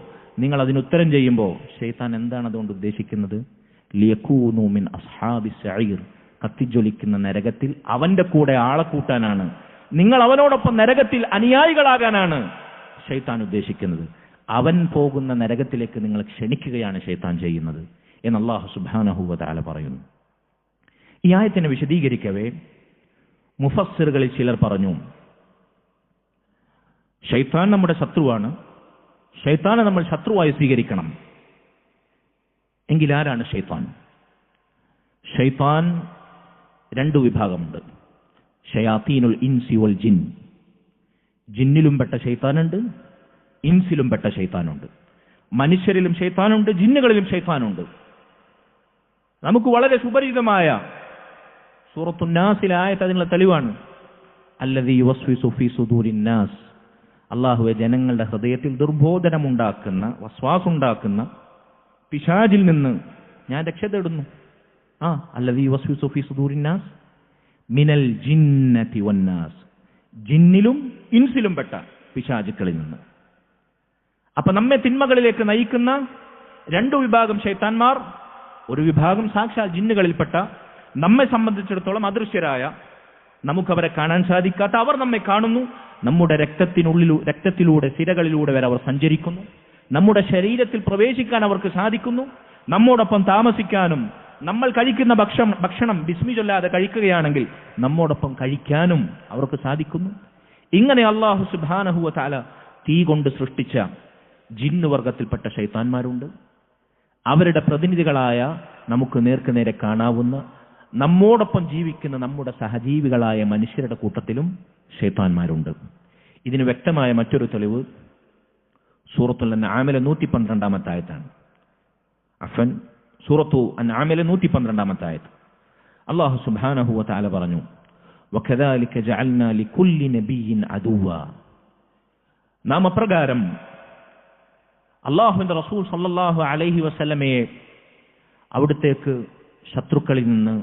നിങ്ങൾ അതിന് ഉത്തരം ചെയ്യുമ്പോൾ ശൈത്താൻ എന്താണ് അതുകൊണ്ട് ഉദ്ദേശിക്കുന്നത്? ലിയകൂനു മിൻ അസ്ഹാബി സഈർ, കത്തിജ്വലിക്കുന്ന നരകത്തിൽ അവന്റെ കൂടെ ആളെ കൂട്ടാനാണ്, നിങ്ങൾ അവനോടൊപ്പം നരകത്തിൽ അനുയായികളാകാനാണ് ശൈത്താൻ ഉദ്ദേശിക്കുന്നത്. അവൻ പോകുന്ന നരകത്തിലേക്ക് നിങ്ങൾ ക്ഷണിക്കുകയാണ് ശൈത്താൻ ചെയ്യുന്നത് എന്ന് അല്ലാഹു സുബ്ഹാനഹു വ തആല പറയുന്നു. ഈ ആയത്തിനെ വിശദീകരിക്കവേ മുഫസ്സിറുകളിൽ ചിലർ പറഞ്ഞു, ശൈത്താൻ നമ്മുടെ ശത്രുവാണ്, ശൈത്താനെ നമ്മൾ ശത്രുവായി സ്വീകരിക്കണം. എങ്കിൽ ആരാണ് ശൈത്താൻ? ശൈത്താൻ രണ്ടു വിഭാഗമുണ്ട്. ശയാത്തീനുൽ ഇൻസി വൽ ജിൻ, ജിന്നിലും പെട്ട ശൈത്താനുണ്ട്, ഇൻസിലും പെട്ട ശൈത്താനുണ്ട്. മനുഷ്യരിലും ശൈത്താനുണ്ട്, ജിന്നുകളിലും ശൈത്താനുണ്ട്. നമുക്ക് വളരെ സുപരിചിതമായ സൂറത്തുൻ നാസിലെ ആയത്ത് അതിനുള്ള തെളിവാണ്. അല്ലദീ യുവസ്വിസു ഫീ സുദൂരിൻ നാസ്, അല്ലാഹുവേ ജനങ്ങളുടെ ഹൃദയത്തിൽ ദുർബോധനമുണ്ടാക്കുന്ന, വസ്വാസുണ്ടാക്കുന്ന പിശാചിൽ നിന്ന് ഞാൻ രക്ഷ തേടുന്നു. അല്ലദീ യുവസ്വിസു ഫീ സുദൂരിൻ നാസ് മിനൽ ജിന്നതി വന്നാസ്, ജിന്നിലും ഇൻസിലും പെട്ട പിശാചുക്കളിൽ നിന്ന്. അപ്പൊ നമ്മെ തിന്മകളിലേക്ക് നയിക്കുന്ന രണ്ടു വിഭാഗം ശൈത്താന്മാർ, ഒരു വിഭാഗം സാക്ഷാൽ ജിന്നുകളിൽപ്പെട്ട, നമ്മെ സംബന്ധിച്ചിടത്തോളം അദൃശ്യരായ, നമുക്കവരെ കാണാൻ സാധിക്കാത്ത, അവർ നമ്മെ കാണുന്നു. നമ്മുടെ രക്തത്തിലൂടെ സിരകളിലൂടെ വരെ അവർ സഞ്ചരിക്കുന്നു. നമ്മുടെ ശരീരത്തിൽ പ്രവേശിക്കാൻ അവർക്ക് സാധിക്കുന്നു. നമ്മോടൊപ്പം താമസിക്കാനും, നമ്മൾ കഴിക്കുന്ന ഭക്ഷണം ബിസ്മി ചൊല്ലാതെ കഴിക്കുകയാണെങ്കിൽ നമ്മോടൊപ്പം കഴിക്കാനും അവർക്ക് സാധിക്കുന്നു. ഇങ്ങനെ അല്ലാഹു സുബ്ഹാനഹു വ തആല തീ കൊണ്ട് സൃഷ്ടിച്ച ജിന്ന് വർഗത്തിൽപ്പെട്ട ശൈത്താന്മാരുണ്ട്. അവരുടെ പ്രതിനിധികളായ, നമുക്ക് നേർക്കുനേരെ കാണാവുന്ന, നമ്മോടൊപ്പം ജീവിക്കുന്ന നമ്മുടെ സഹജീവികളായ മനുഷ്യരുടെ കൂട്ടത്തിലും ശൈത്താന്മാരുണ്ട്. ഇതിന് വ്യക്തമായ മറ്റൊരു തെളിവ് സൂറത്തുൽ അൻആമിലെ 112 ആയത്താണ്. സൂറത്തു അൻആമിലെ 112 ആയത്ത്. അല്ലാഹു സുബ്ഹാനഹു വ തആല പറഞ്ഞു, വകദാലിക ജഅൽനാ ലികുല്ലി നബിയ്യിൻ അദുവ്വ, നാം അപ്രകാരം അല്ലാഹുവിന്റെ റസൂൽ സല്ലല്ലാഹു അലൈഹി വസല്ലമയെ അവിടത്തേക്ക് ശത്രുക്കളിൽ നിന്ന്,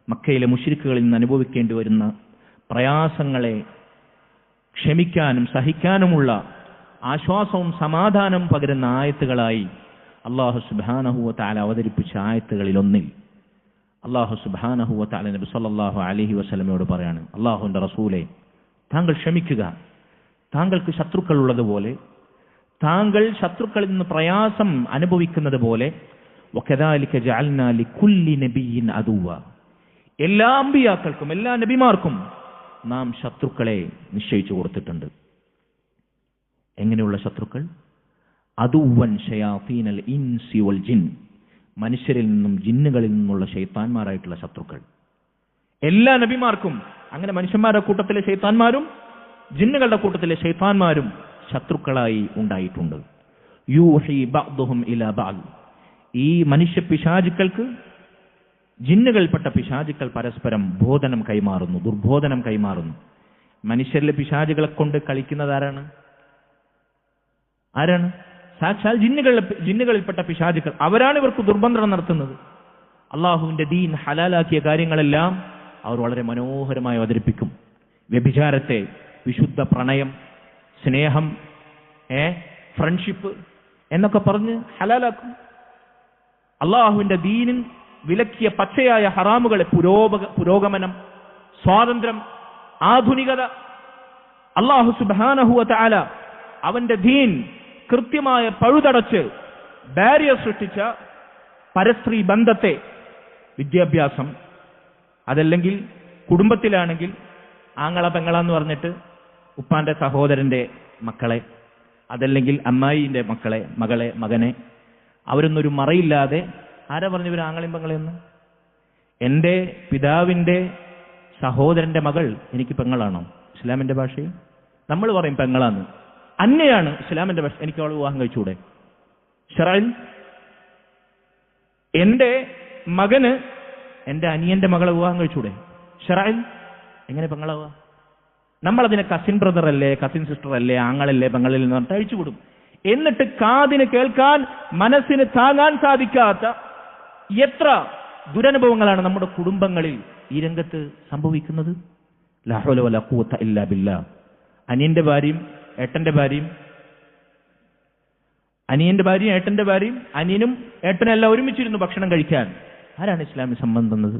മക്കയിലെ മുശ്രിക്കുകളിൽ നിന്ന് അനുഭവിക്കേണ്ടി വരുന്ന പ്രയാസങ്ങളെ ക്ഷമിക്കാനും സഹിക്കാനുമുള്ള ആശ്വാസവും സമാധാനവും പകരുന്ന ആയത്തുകളായി അല്ലാഹു സുബ്ഹാനഹു വ തആല അവതരിപ്പിച്ച ആയത്തുകളിൽ ഒന്നിൽ അല്ലാഹു സുബ്ഹാനഹു വ തആല നബി സല്ലല്ലാഹു അലൈഹി വസല്ലമയോട് പറയാണ്, അല്ലാഹുവിന്റെ റസൂലേ, താങ്കൾ ക്ഷമിക്കുക. താങ്കൾക്ക് ശത്രുക്കൾ ഉള്ളതുപോലെ, താങ്കൾ ശത്രുക്കളിൽ നിന്ന് പ്രയാസം അനുഭവിക്കുന്നത് പോലെ, വകദാലിക ജഅൽനാ ലികുല്ലി നബിയ്യിൻ അദുവ്വ, എല്ലാ അമ്പിയാക്കൾക്കും, എല്ലാ നബിമാർക്കും നാം ശത്രുക്കളെ നിശ്ചയിച്ചു കൊടുത്തിട്ടുണ്ട്. എങ്ങനെയുള്ള ശത്രുക്കൾ? അദുവ്വൻ ശയാത്തീനൽ ഇൻസി വൽ ജിൻ, മനുഷ്യരിൽ നിന്നും ജിന്നുകളിൽ നിന്നുള്ള ശൈത്താന്മാരായിട്ടുള്ള ശത്രുക്കൾ. എല്ലാ നബിമാർക്കും അങ്ങനെ മനുഷ്യന്മാരുടെ കൂട്ടത്തിലെ ശൈത്താന്മാരും ജിന്നുകളുടെ കൂട്ടത്തിലെ ശൈത്താന്മാരും ശത്രുക്കളായി ഉണ്ടായിട്ടുണ്ട്. യൂഹി ബഅ്ദുഹും ഇലാ ബഅദ്, ഈ മനുഷ്യ പിശാചുക്കൾക്ക്, ജിന്നുകൾപ്പെട്ട പിശാചുക്കൾ പരസ്പരം ബോധനം കൈമാറുന്നു, ദുർബോധനം കൈമാറുന്നു. മനുഷ്യരിലെ പിശാചുകളെ കൊണ്ട് കളിക്കുന്നത് ആരാണ്? സാക്ഷാൽ ജിന്നുകളിൽപ്പെട്ട പിശാചുക്കൾ. അവരാണ് ഇവർക്ക് ദുർബന്ധനം നടത്തുന്നത്. അള്ളാഹുവിന്റെ ദീൻ ഹലാലാക്കിയ കാര്യങ്ങളെല്ലാം അവർ വളരെ മനോഹരമായി അവതരിപ്പിക്കും. വ്യഭിചാരത്തെ വിശുദ്ധ പ്രണയം, സ്നേഹം, ഫ്രണ്ട്ഷിപ്പ് എന്നൊക്കെ പറഞ്ഞ് ഹലാലാക്കും. അള്ളാഹുവിന്റെ ദീനിൽ വിലക്കിയ പച്ചയായ ഹറാമുകളെ പുരോഗമനം, സ്വാതന്ത്ര്യം, ആധുനികത, അല്ലാഹു സുബ്ഹാനഹു വ തആല അവന്റെ ദീൻ കൃത്യമായ പഴുതടച്ച് ബാരിയർ സൃഷ്ടിച്ച പരസ്ത്രീ ബന്ധത്തെ, വിദ്യാഭ്യാസം, അതല്ലെങ്കിൽ കുടുംബത്തിലാണെങ്കിൽ ആങ്ങള പെങ്ങളെന്ന് പറഞ്ഞിട്ട് ഉപ്പാന്റെ സഹോദരന്റെ മക്കളെ, അതല്ലെങ്കിൽ അമ്മായിന്റെ മകളെ, മകനെ, അവരൊന്നൊരു മറയില്ലാതെ, ആരാ പറഞ്ഞു ഇവർ ആങ്ങളെയും പെങ്ങളെന്ന്? എൻ്റെ പിതാവിന്റെ സഹോദരന്റെ മകൾ എനിക്ക് പെങ്ങളാണോ? ഇസ്ലാമിന്റെ ഭാഷയിൽ നമ്മൾ പറയും പെങ്ങളാന്ന്. അന്നയാണ് ഇസ്ലാമിന്റെ ഭാഷ. എനിക്ക് അവൾ വിവാഹം കഴിച്ചൂടെ? ശറഅൻ എൻ്റെ മകന് എൻ്റെ അനിയന്റെ മകളെ വിവാഹം കഴിച്ചൂടെ? ശറഅൻ എങ്ങനെ പെങ്ങളാവുക? നമ്മളതിനെ കസിൻ ബ്രദർ അല്ലേ, കസിൻ സിസ്റ്റർ അല്ലേ, ആങ്ങളല്ലേ, പെങ്ങളിൽ നിന്ന് പറഞ്ഞിട്ട് അഴിച്ചുവിടും. എന്നിട്ട് കാതിന് കേൾക്കാൻ, മനസ്സിന് താങ്ങാൻ സാധിക്കാത്ത എത്ര ദുരനുഭവങ്ങളാണ് നമ്മുടെ കുടുംബങ്ങളിൽ ഈ രംഗത്ത് സംഭവിക്കുന്നത്. ലാ ഹൗല വലാ ഖുവത ഇല്ലാ ബില്ലാ. അനിയന്റെ ഭാര്യയും ഏട്ടന്റെ ഭാര്യയും അനിയന്റെ ഭാര്യയും ഏട്ടന്റെ ഭാര്യയും, അനിയനും ഏട്ടനും എല്ലാം ഒരുമിച്ചിരുന്നു ഭക്ഷണം കഴിക്കാൻ. ആരാണ് ഇസ്ലാമിൽ സമ്മതം തന്നത്?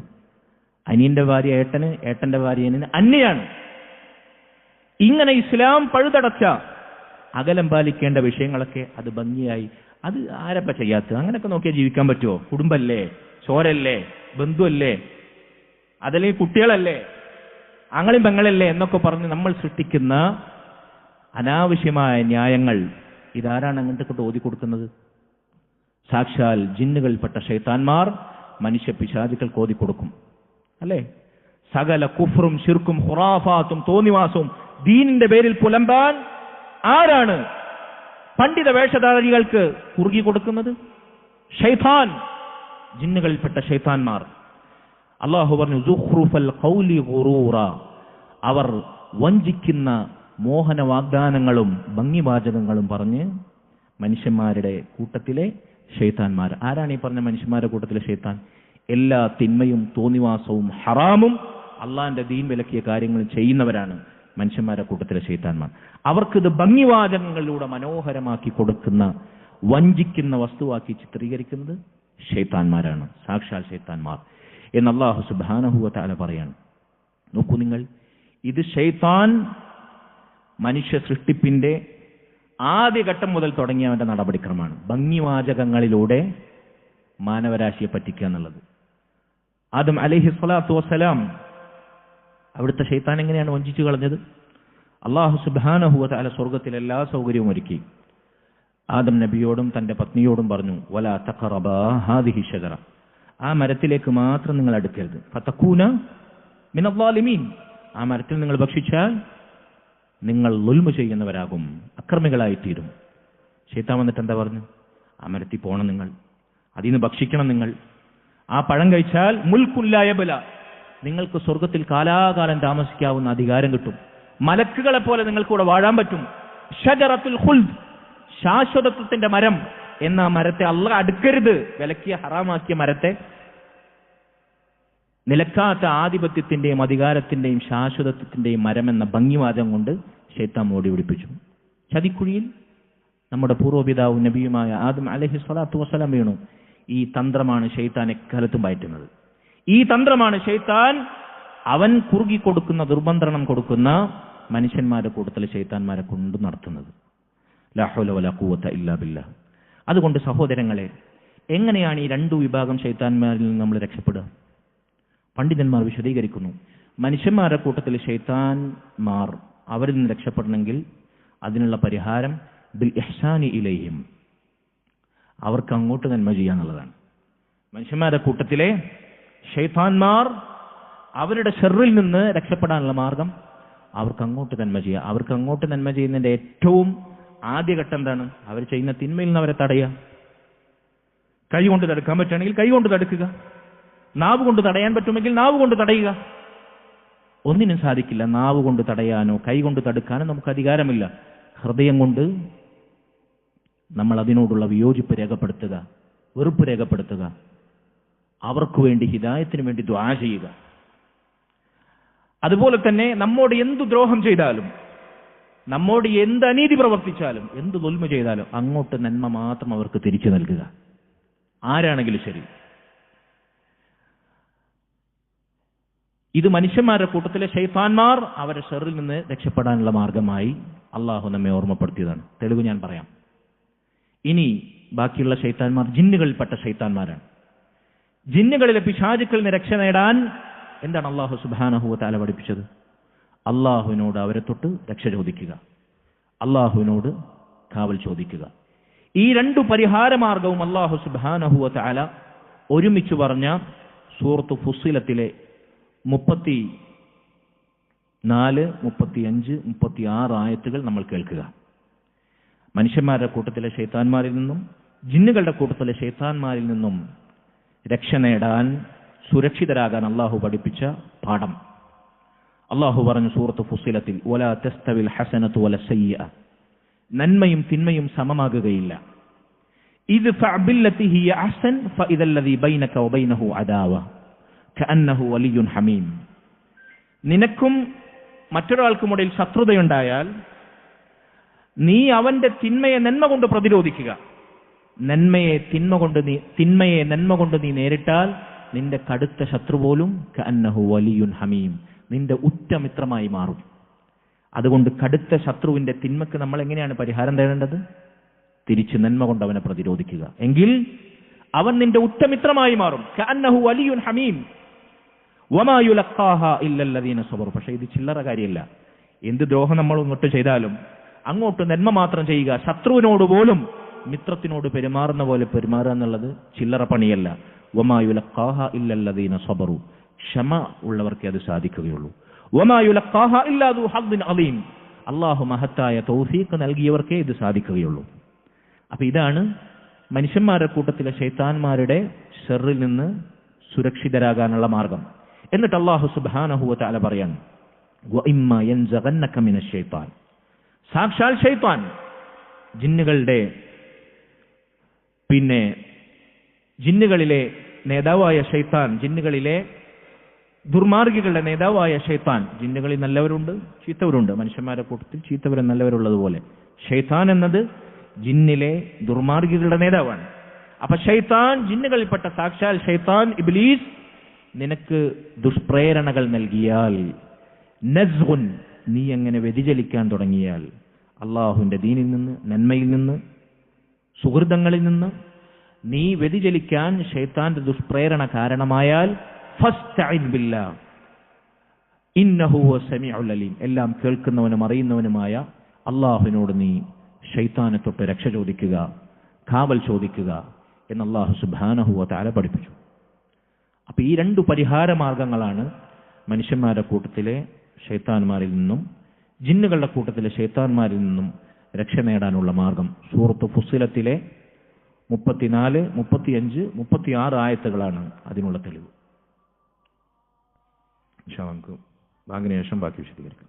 അനിയന്റെ ഭാര്യ ഏട്ടന്, ഏട്ടന്റെ ഭാര്യ അനിയന് അന്യയാണ്. ഇങ്ങനെ ഇസ്ലാം പഴുതടച്ച അകലം പാലിക്കേണ്ട വിഷയങ്ങളൊക്കെ അത് ഭംഗിയായി, അത് ആരപ്പ ചെയ്യാത്തത്? അങ്ങനെയൊക്കെ നോക്കിയാൽ ജീവിക്കാൻ പറ്റുമോ? കുടുംബല്ലേ, ചോരല്ലേ, ബന്ധുവല്ലേ, അതല്ലെങ്കിൽ കുട്ടികളല്ലേ, ആങ്ങളും പെങ്ങളല്ലേ എന്നൊക്കെ പറഞ്ഞ് നമ്മൾ സൃഷ്ടിക്കുന്ന അനാവശ്യമായ ന്യായങ്ങൾ ഇതാരാണ് അങ്ങോട്ട് ഓതി കൊടുക്കുന്നത്? സാക്ഷാൽ ജിന്നുകൾപ്പെട്ട ശൈത്താന്മാർ മനുഷ്യ പിശാചുക്കൾക്ക് ഓതി കൊടുക്കും, അല്ലേ? സകല കുഫറും ശിർക്കും ഖുറാഫാത്തും തോന്നിവാസവും ദീനിന്റെ പേരിൽ പുലമ്പാൻ ആരാണ് പണ്ഡിത വേഷധാരികൾക്ക് കുറുകി കൊടുക്കുന്നത്? ശൈത്താൻ, ജിന്നുകൾപ്പെട്ട ശൈത്താന്മാർ. അല്ലാഹു പറഞ്ഞു സുഖ്റുഫൽ ഖൗലി ഗുറൂറ, അവർ വഞ്ചിക്കുന്ന മോഹന വാഗ്ദാനങ്ങളും ഭംഗിവാചകങ്ങളും പറഞ്ഞ് മനുഷ്യന്മാരുടെ കൂട്ടത്തിലെ ശൈത്താന്മാർ. ആരാണ് ഈ പറഞ്ഞ മനുഷ്യന്മാരുടെ കൂട്ടത്തിലെ ശൈത്താൻ? എല്ലാ തിന്മയും തോന്നിവാസവും ഹറാമും അള്ളാന്റെ ദീൻ വിലക്കിയ കാര്യങ്ങൾ ചെയ്യുന്നവരാണ് മനുഷ്യന്മാരുടെ കൂട്ടത്തിലെ ശൈത്താന്മാർ. അവർക്കിത് ഭംഗിവാചകങ്ങളിലൂടെ മനോഹരമാക്കി കൊടുക്കുന്ന, വഞ്ചിക്കുന്ന വസ്തുവാക്കി ചിത്രീകരിക്കുന്നത് ശൈത്താന്മാരാണ്, സാക്ഷാൽ ശൈത്താന്മാർ എന്ന് അല്ലാഹു സുബ്ഹാനഹു വ തആല പറയാണ്. നോക്കൂ നിങ്ങൾ, ഇത് ശൈത്താൻ മനുഷ്യ സൃഷ്ടിപ്പിന്റെ ആദ്യഘട്ടം മുതൽ തുടങ്ങിയവന്റെ നടപടിക്രമമാണ്. ഭംഗിവാചകങ്ങളിലൂടെ മാനവരാശിയെ പറ്റിക്കുക എന്നുള്ളത്. ആദം അലൈഹി സ്വലാത്തു വസ്സലാം, അവിടുത്തെ ശൈത്താൻ എങ്ങനെയാണ് വഞ്ചിച്ചു കളഞ്ഞത്? അല്ലാഹു സുബ്ഹാനഹു വ തആല സ്വർഗ്ഗത്തിൽ എല്ലാ സൗകര്യവും ഒരുക്കി. ആദം നബിയോടും തന്റെ പത്നിയോടും പറഞ്ഞു, വലാ തഖറബാ ഹാദിഹി ഷജറ, ആ മരത്തിലേക്ക് മാത്രം നിങ്ങൾ അടുക്കരുത്. ഫതകൂന മിനൽ ളാലിമീൻ, ആ മരത്തിൽ നിങ്ങൾ ഭക്ഷിച്ചാൽ നിങ്ങൾ ളുൽമ ചെയ്യുന്നവരാകും, അക്രമികളായിത്തീരും. ശൈത്താൻ വന്നിട്ട് എന്താ പറഞ്ഞു? ആ മരത്തിൽ പോകണം നിങ്ങൾ, അതിന് ഭക്ഷിക്കണം നിങ്ങൾ, ആ പഴം കഴിച്ചാൽ മുൽക്കുല്ലായ ബല, നിങ്ങൾക്ക് സ്വർഗത്തിൽ കാലാകാലം താമസിക്കാവുന്ന അധികാരം കിട്ടും, മലക്കുകളെ പോലെ നിങ്ങൾക്കൂടെ വാഴാൻ പറ്റും. ഷജറത്തുൽ ഖുൽദ്, ശാശ്വതത്വത്തിന്റെ മരം എന്ന മരത്തെ അല്ലാഹ് അടുക്കരുത്, വിലക്കിയ ഹറാമാക്കിയ മരത്തെ, നിലക്കാത്ത ആധിപത്യത്തിന്റെയും അധികാരത്തിന്റെയും ശാശ്വതത്വത്തിന്റെയും മരം എന്ന ഭംഗിവാദം കൊണ്ട് ശൈത്താൻ മോടി പിടിപ്പിച്ചു. ചതിക്കുഴിയിൽ നമ്മുടെ പൂർവ്വപിതാവ് നബിയുമായ ആദം അലൈഹി സ്വലാത്തു വസ്സലാം വീണു. ഈ തന്ത്രമാണ് ശൈത്താൻ എക്കാലത്തും പയറ്റുന്നത്. ഈ തന്ത്രമാണ് ശൈത്താൻ അവൻ കുറുകി കൊടുക്കുന്ന, ദുർബന്ധനം കൊടുക്കുന്ന മനുഷ്യന്മാരുടെ കൂട്ടത്തിൽ ശൈത്താന്മാരെ കൊണ്ട് നടത്തുന്നത്. ലാ ഹൗല വലാ ഖുവത ഇല്ലാ ബില്ലാഹ്. അതുകൊണ്ട് സഹോദരങ്ങളെ, എങ്ങനെയാണ് ഈ രണ്ടു വിഭാഗം ശൈത്താന്മാരിൽ നിന്ന് നമ്മൾ രക്ഷപ്പെടുക? പണ്ഡിതന്മാർ വിശദീകരിക്കുന്നു. മനുഷ്യന്മാരുടെ കൂട്ടത്തിൽ ശൈത്താന്മാർ അവരിൽ നിന്ന് രക്ഷപ്പെടണമെങ്കിൽ അതിനുള്ള പരിഹാരം ബിൽ ഇഹ്സാനി ഇലൈഹിം, അവർക്ക് അങ്ങോട്ട് നന്മ ചെയ്യാന്നുള്ളതാണ്. മനുഷ്യന്മാരുടെ കൂട്ടത്തിലെ ശൈത്താന്മാർ അവരുടെ ഷർറിൽ നിന്ന് രക്ഷപ്പെടാനുള്ള മാർഗം അവർക്ക് അങ്ങോട്ട് നന്മ ചെയ്യുക. അവർക്ക് അങ്ങോട്ട് നന്മ ചെയ്യുന്നതിന്റെ ഏറ്റവും ആദ്യഘട്ടം എന്താണ്? അവർ ചെയ്യുന്ന തിന്മയിൽ നിന്ന് അവരെ തടയുക. കൈ കൊണ്ട് തടുക്കാൻ പറ്റുകയാണെങ്കിൽ കൈ കൊണ്ട് തടുക്കുക, നാവ് കൊണ്ട് തടയാൻ പറ്റുമെങ്കിൽ നാവ് കൊണ്ട് തടയുക. ഒന്നിനും സാധിക്കില്ല നാവ് കൊണ്ട് തടയാനോ കൈ കൊണ്ട് തടുക്കാനോ നമുക്ക് അധികാരമില്ല. ഹൃദയം കൊണ്ട് നമ്മൾ അതിനോടുള്ള വിയോജിപ്പ് രേഖപ്പെടുത്തുക, വെറുപ്പ് രേഖപ്പെടുത്തുക, അവർക്ക് വേണ്ടി ഹിദായത്തിന് വേണ്ടി ദുആ ചെയ്യുക. അതുപോലെ തന്നെ നമ്മോട് എന്തു ദ്രോഹം ചെയ്താലും, നമ്മോട് എന്ത് അനീതി പ്രവർത്തിച്ചാലും, എന്ത് ദുൽമ ചെയ്താലും അങ്ങോട്ട് നന്മ മാത്രം അവർക്ക് തിരിച്ചു നൽകുക, ആരാണെങ്കിലും ശരി. ഇത് മനുഷ്യന്മാരുടെ കൂട്ടത്തിലെ ശൈത്താന്മാർ അവരുടെ ഷർറിൽ നിന്ന് രക്ഷപ്പെടാനുള്ള മാർഗമായി അള്ളാഹു നമ്മെ ഓർമ്മപ്പെടുത്തിയതാണ്. തെളിവ് ഞാൻ പറയാം. ഇനി ബാക്കിയുള്ള ശൈത്താന്മാർ ജിന്നുകളിൽപ്പെട്ട ശൈത്താന്മാരാണ്. ജിന്നുകളിലെ പിശാചുക്കളിൽ നിന്ന് രക്ഷ നേടാൻ എന്താണ് അള്ളാഹു സുബ്ഹാനഹു വ തആല പഠിപ്പിച്ചത്? അള്ളാഹുവിനോട് അവരെ തൊട്ട് രക്ഷ ചോദിക്കുക, അള്ളാഹുവിനോട് കാവൽ ചോദിക്കുക. ഈ രണ്ടു പരിഹാര മാർഗവും അള്ളാഹു സുബ്ഹാനഹു വ തആല ഒരുമിച്ച് പറഞ്ഞ സൂറത്ത് ഫുസ്സിലത്തിലെ 34, 35, 36 ആയത്തുകൾ നമ്മൾ കേൾക്കുക. മനുഷ്യന്മാരുടെ കൂട്ടത്തിലെ ശൈത്താന്മാരിൽ നിന്നും ജിന്നുകളുടെ കൂട്ടത്തിലെ ശൈത്താന്മാരിൽ നിന്നും രക്ഷ നേടാൻ, സുരക്ഷിതരാകാൻ അള്ളാഹു പഠിപ്പിച്ച പാഠം. അള്ളാഹു പറഞ്ഞു സൂറത്ത് ഫുസ്സിലത്തിൽ, വലാ തസ്തവിൽ ഹസനതു വല സയ്യിഅ, നന്മയും തിന്മയും സമമാകുകയില്ല. ഇദ്ഫഅ ബില്ലതി ഹിയ അഹ്സൻ ഫഇദല്ലദീ ബൈനക വബൈനഹു അദാവ കഅന്നഹു വലിയ്യുൻ ഹമീം. നിനക്കും മറ്റൊരാൾക്കുമിടയിൽ ശത്രുതയുണ്ടായാൽ നീ അവന്റെ തിന്മയെ നന്മ കൊണ്ട് പ്രതിരോധിക്കുക. തിന്മയെ നന്മ കൊണ്ട് നീ നേരിട്ടാൽ നിന്റെ കടുത്ത ശത്രു പോലും കഅന്നഹു വലിയുൻ ഹമീം, നിന്റെ ഉറ്റമിത്രമായി മാറും. അതുകൊണ്ട് കടുത്ത ശത്രുവിന്റെ തിന്മക്ക് നമ്മൾ എങ്ങനെയാണ് പരിഹാരം തേടേണ്ടത്? തിരിച്ച് നന്മ കൊണ്ട് അവനെ പ്രതിരോധിക്കുക. എങ്കിൽ അവൻ നിന്റെ ഉറ്റമിത്രമായി മാറും. കഅന്നഹു വലിയുൻ ഹമീം വമാ യുലഖാഹാ ഇല്ലല്ലദീന സബറു. പക്ഷേ ഇത് ചില്ലറ കാര്യമല്ല. എന്ത് ദ്രോഹം നമ്മൾ ഇങ്ങോട്ട് ചെയ്താലും അങ്ങോട്ട് നന്മ മാത്രം ചെയ്യുക, ശത്രുവിനോട് പോലും മിത്രത്തിനോട് പെരുമാറുന്ന പോലെ പെരുമാറുക എന്നുള്ളത് ചില്ലറ പണിയല്ല. വമാ യുലഖാഹാ ഇല്ലല്ലദീന സബറു, ക്ഷമ ഉള്ളവർക്കേ അത് സാധിക്കുകയുള്ളൂ. വമാ യുലഖാഹാ ഇല്ലാ ദു ഹദ്ദിൻ അലീം, അല്ലാഹു മഹത്തായ തൗഫീഖ് നൽകിയവർക്കേ ഇത് സാധിക്കുകയുള്ളൂ. അപ്പൊ ഇതാണ് മനുഷ്യന്മാരുടെ കൂട്ടത്തിലെ ശൈത്താന്മാരുടെ ഷർറിൽ നിന്ന് സുരക്ഷിതരാകാനുള്ള മാർഗം. എന്നിട്ട് അല്ലാഹു സുബ്ഹാനഹു വ തആല പറയാണ്, വഇമ്മാ യൻസഗന്നക മിനശ് ശൈത്താൻ, സാക്ഷാൽ ശൈത്താൻ, ജിന്നുകളുടെ ജിന്നുകളിലെ നേതാവായ ശൈത്താൻ, ജിന്നുകളിലെ ദുർമാർഗികളുടെ നേതാവായ ശൈത്താൻ. ജിന്നുകളിൽ നല്ലവരുണ്ട്, ചീത്തവരുണ്ട്. മനുഷ്യന്മാരുടെ കൂട്ടത്തിൽ ചീത്തവരും നല്ലവരുള്ളതുപോലെ ശൈത്താൻ എന്നത് ജിന്നിലെ ദുർമാർഗികളുടെ നേതാവാണ്. അപ്പൊ ശൈത്താൻ, ജിന്നുകളിൽപ്പെട്ട സാക്ഷാൽ ശൈത്താൻ ഇബ്ലീസ് നിനക്ക് ദുഷ്പ്രേരണകൾ നൽകിയാൽ, നസ്ഗുൻ, നീ അങ്ങനെ വ്യതിചലിക്കാൻ തുടങ്ങിയാൽ, അള്ളാഹുവിന്റെ ദീനിൽ നിന്ന്, നന്മയിൽ നിന്ന്, സുഹൃതങ്ങളിൽ നിന്ന് നീ വ്യതിചലിക്കാൻ ശൈത്താന്റെ ദുഷ്പ്രേരണ കാരണമായാൽ, ഫസ്തഇദ് ബില്ലാഹ് ഇന്നഹു ഹുവസ് സമീഉൽ അലീം, എല്ലാം കേൾക്കുന്നവനും അറിയുന്നവനുമായ അള്ളാഹുവിനോട് നീ ശൈത്താനെ തൊട്ട് രക്ഷ ചോദിക്കുക, കാവൽ ചോദിക്കുക എന്ന് അല്ലാഹു സുബ്ഹാനഹു വ തആല പഠിപ്പിച്ചു. അപ്പൊ ഈ രണ്ടു പരിഹാര മാർഗങ്ങളാണ് മനുഷ്യന്മാരുടെ കൂട്ടത്തിലെ ശൈത്താന്മാരിൽ നിന്നും ജിന്നുകളുടെ കൂട്ടത്തിലെ ശൈത്താന്മാരിൽ നിന്നും രക്ഷ നേടാനുള്ള മാർഗം. സൂറത്ത് ഫുസ്സിലത്തിലെ 34, 35, 36 ആയത്തുകളാണ് അതിനുള്ള തെളിവ്. നമുക്ക് ബാങ്കിന് ശേഷം ബാക്കി വിശദീകരിക്കാം.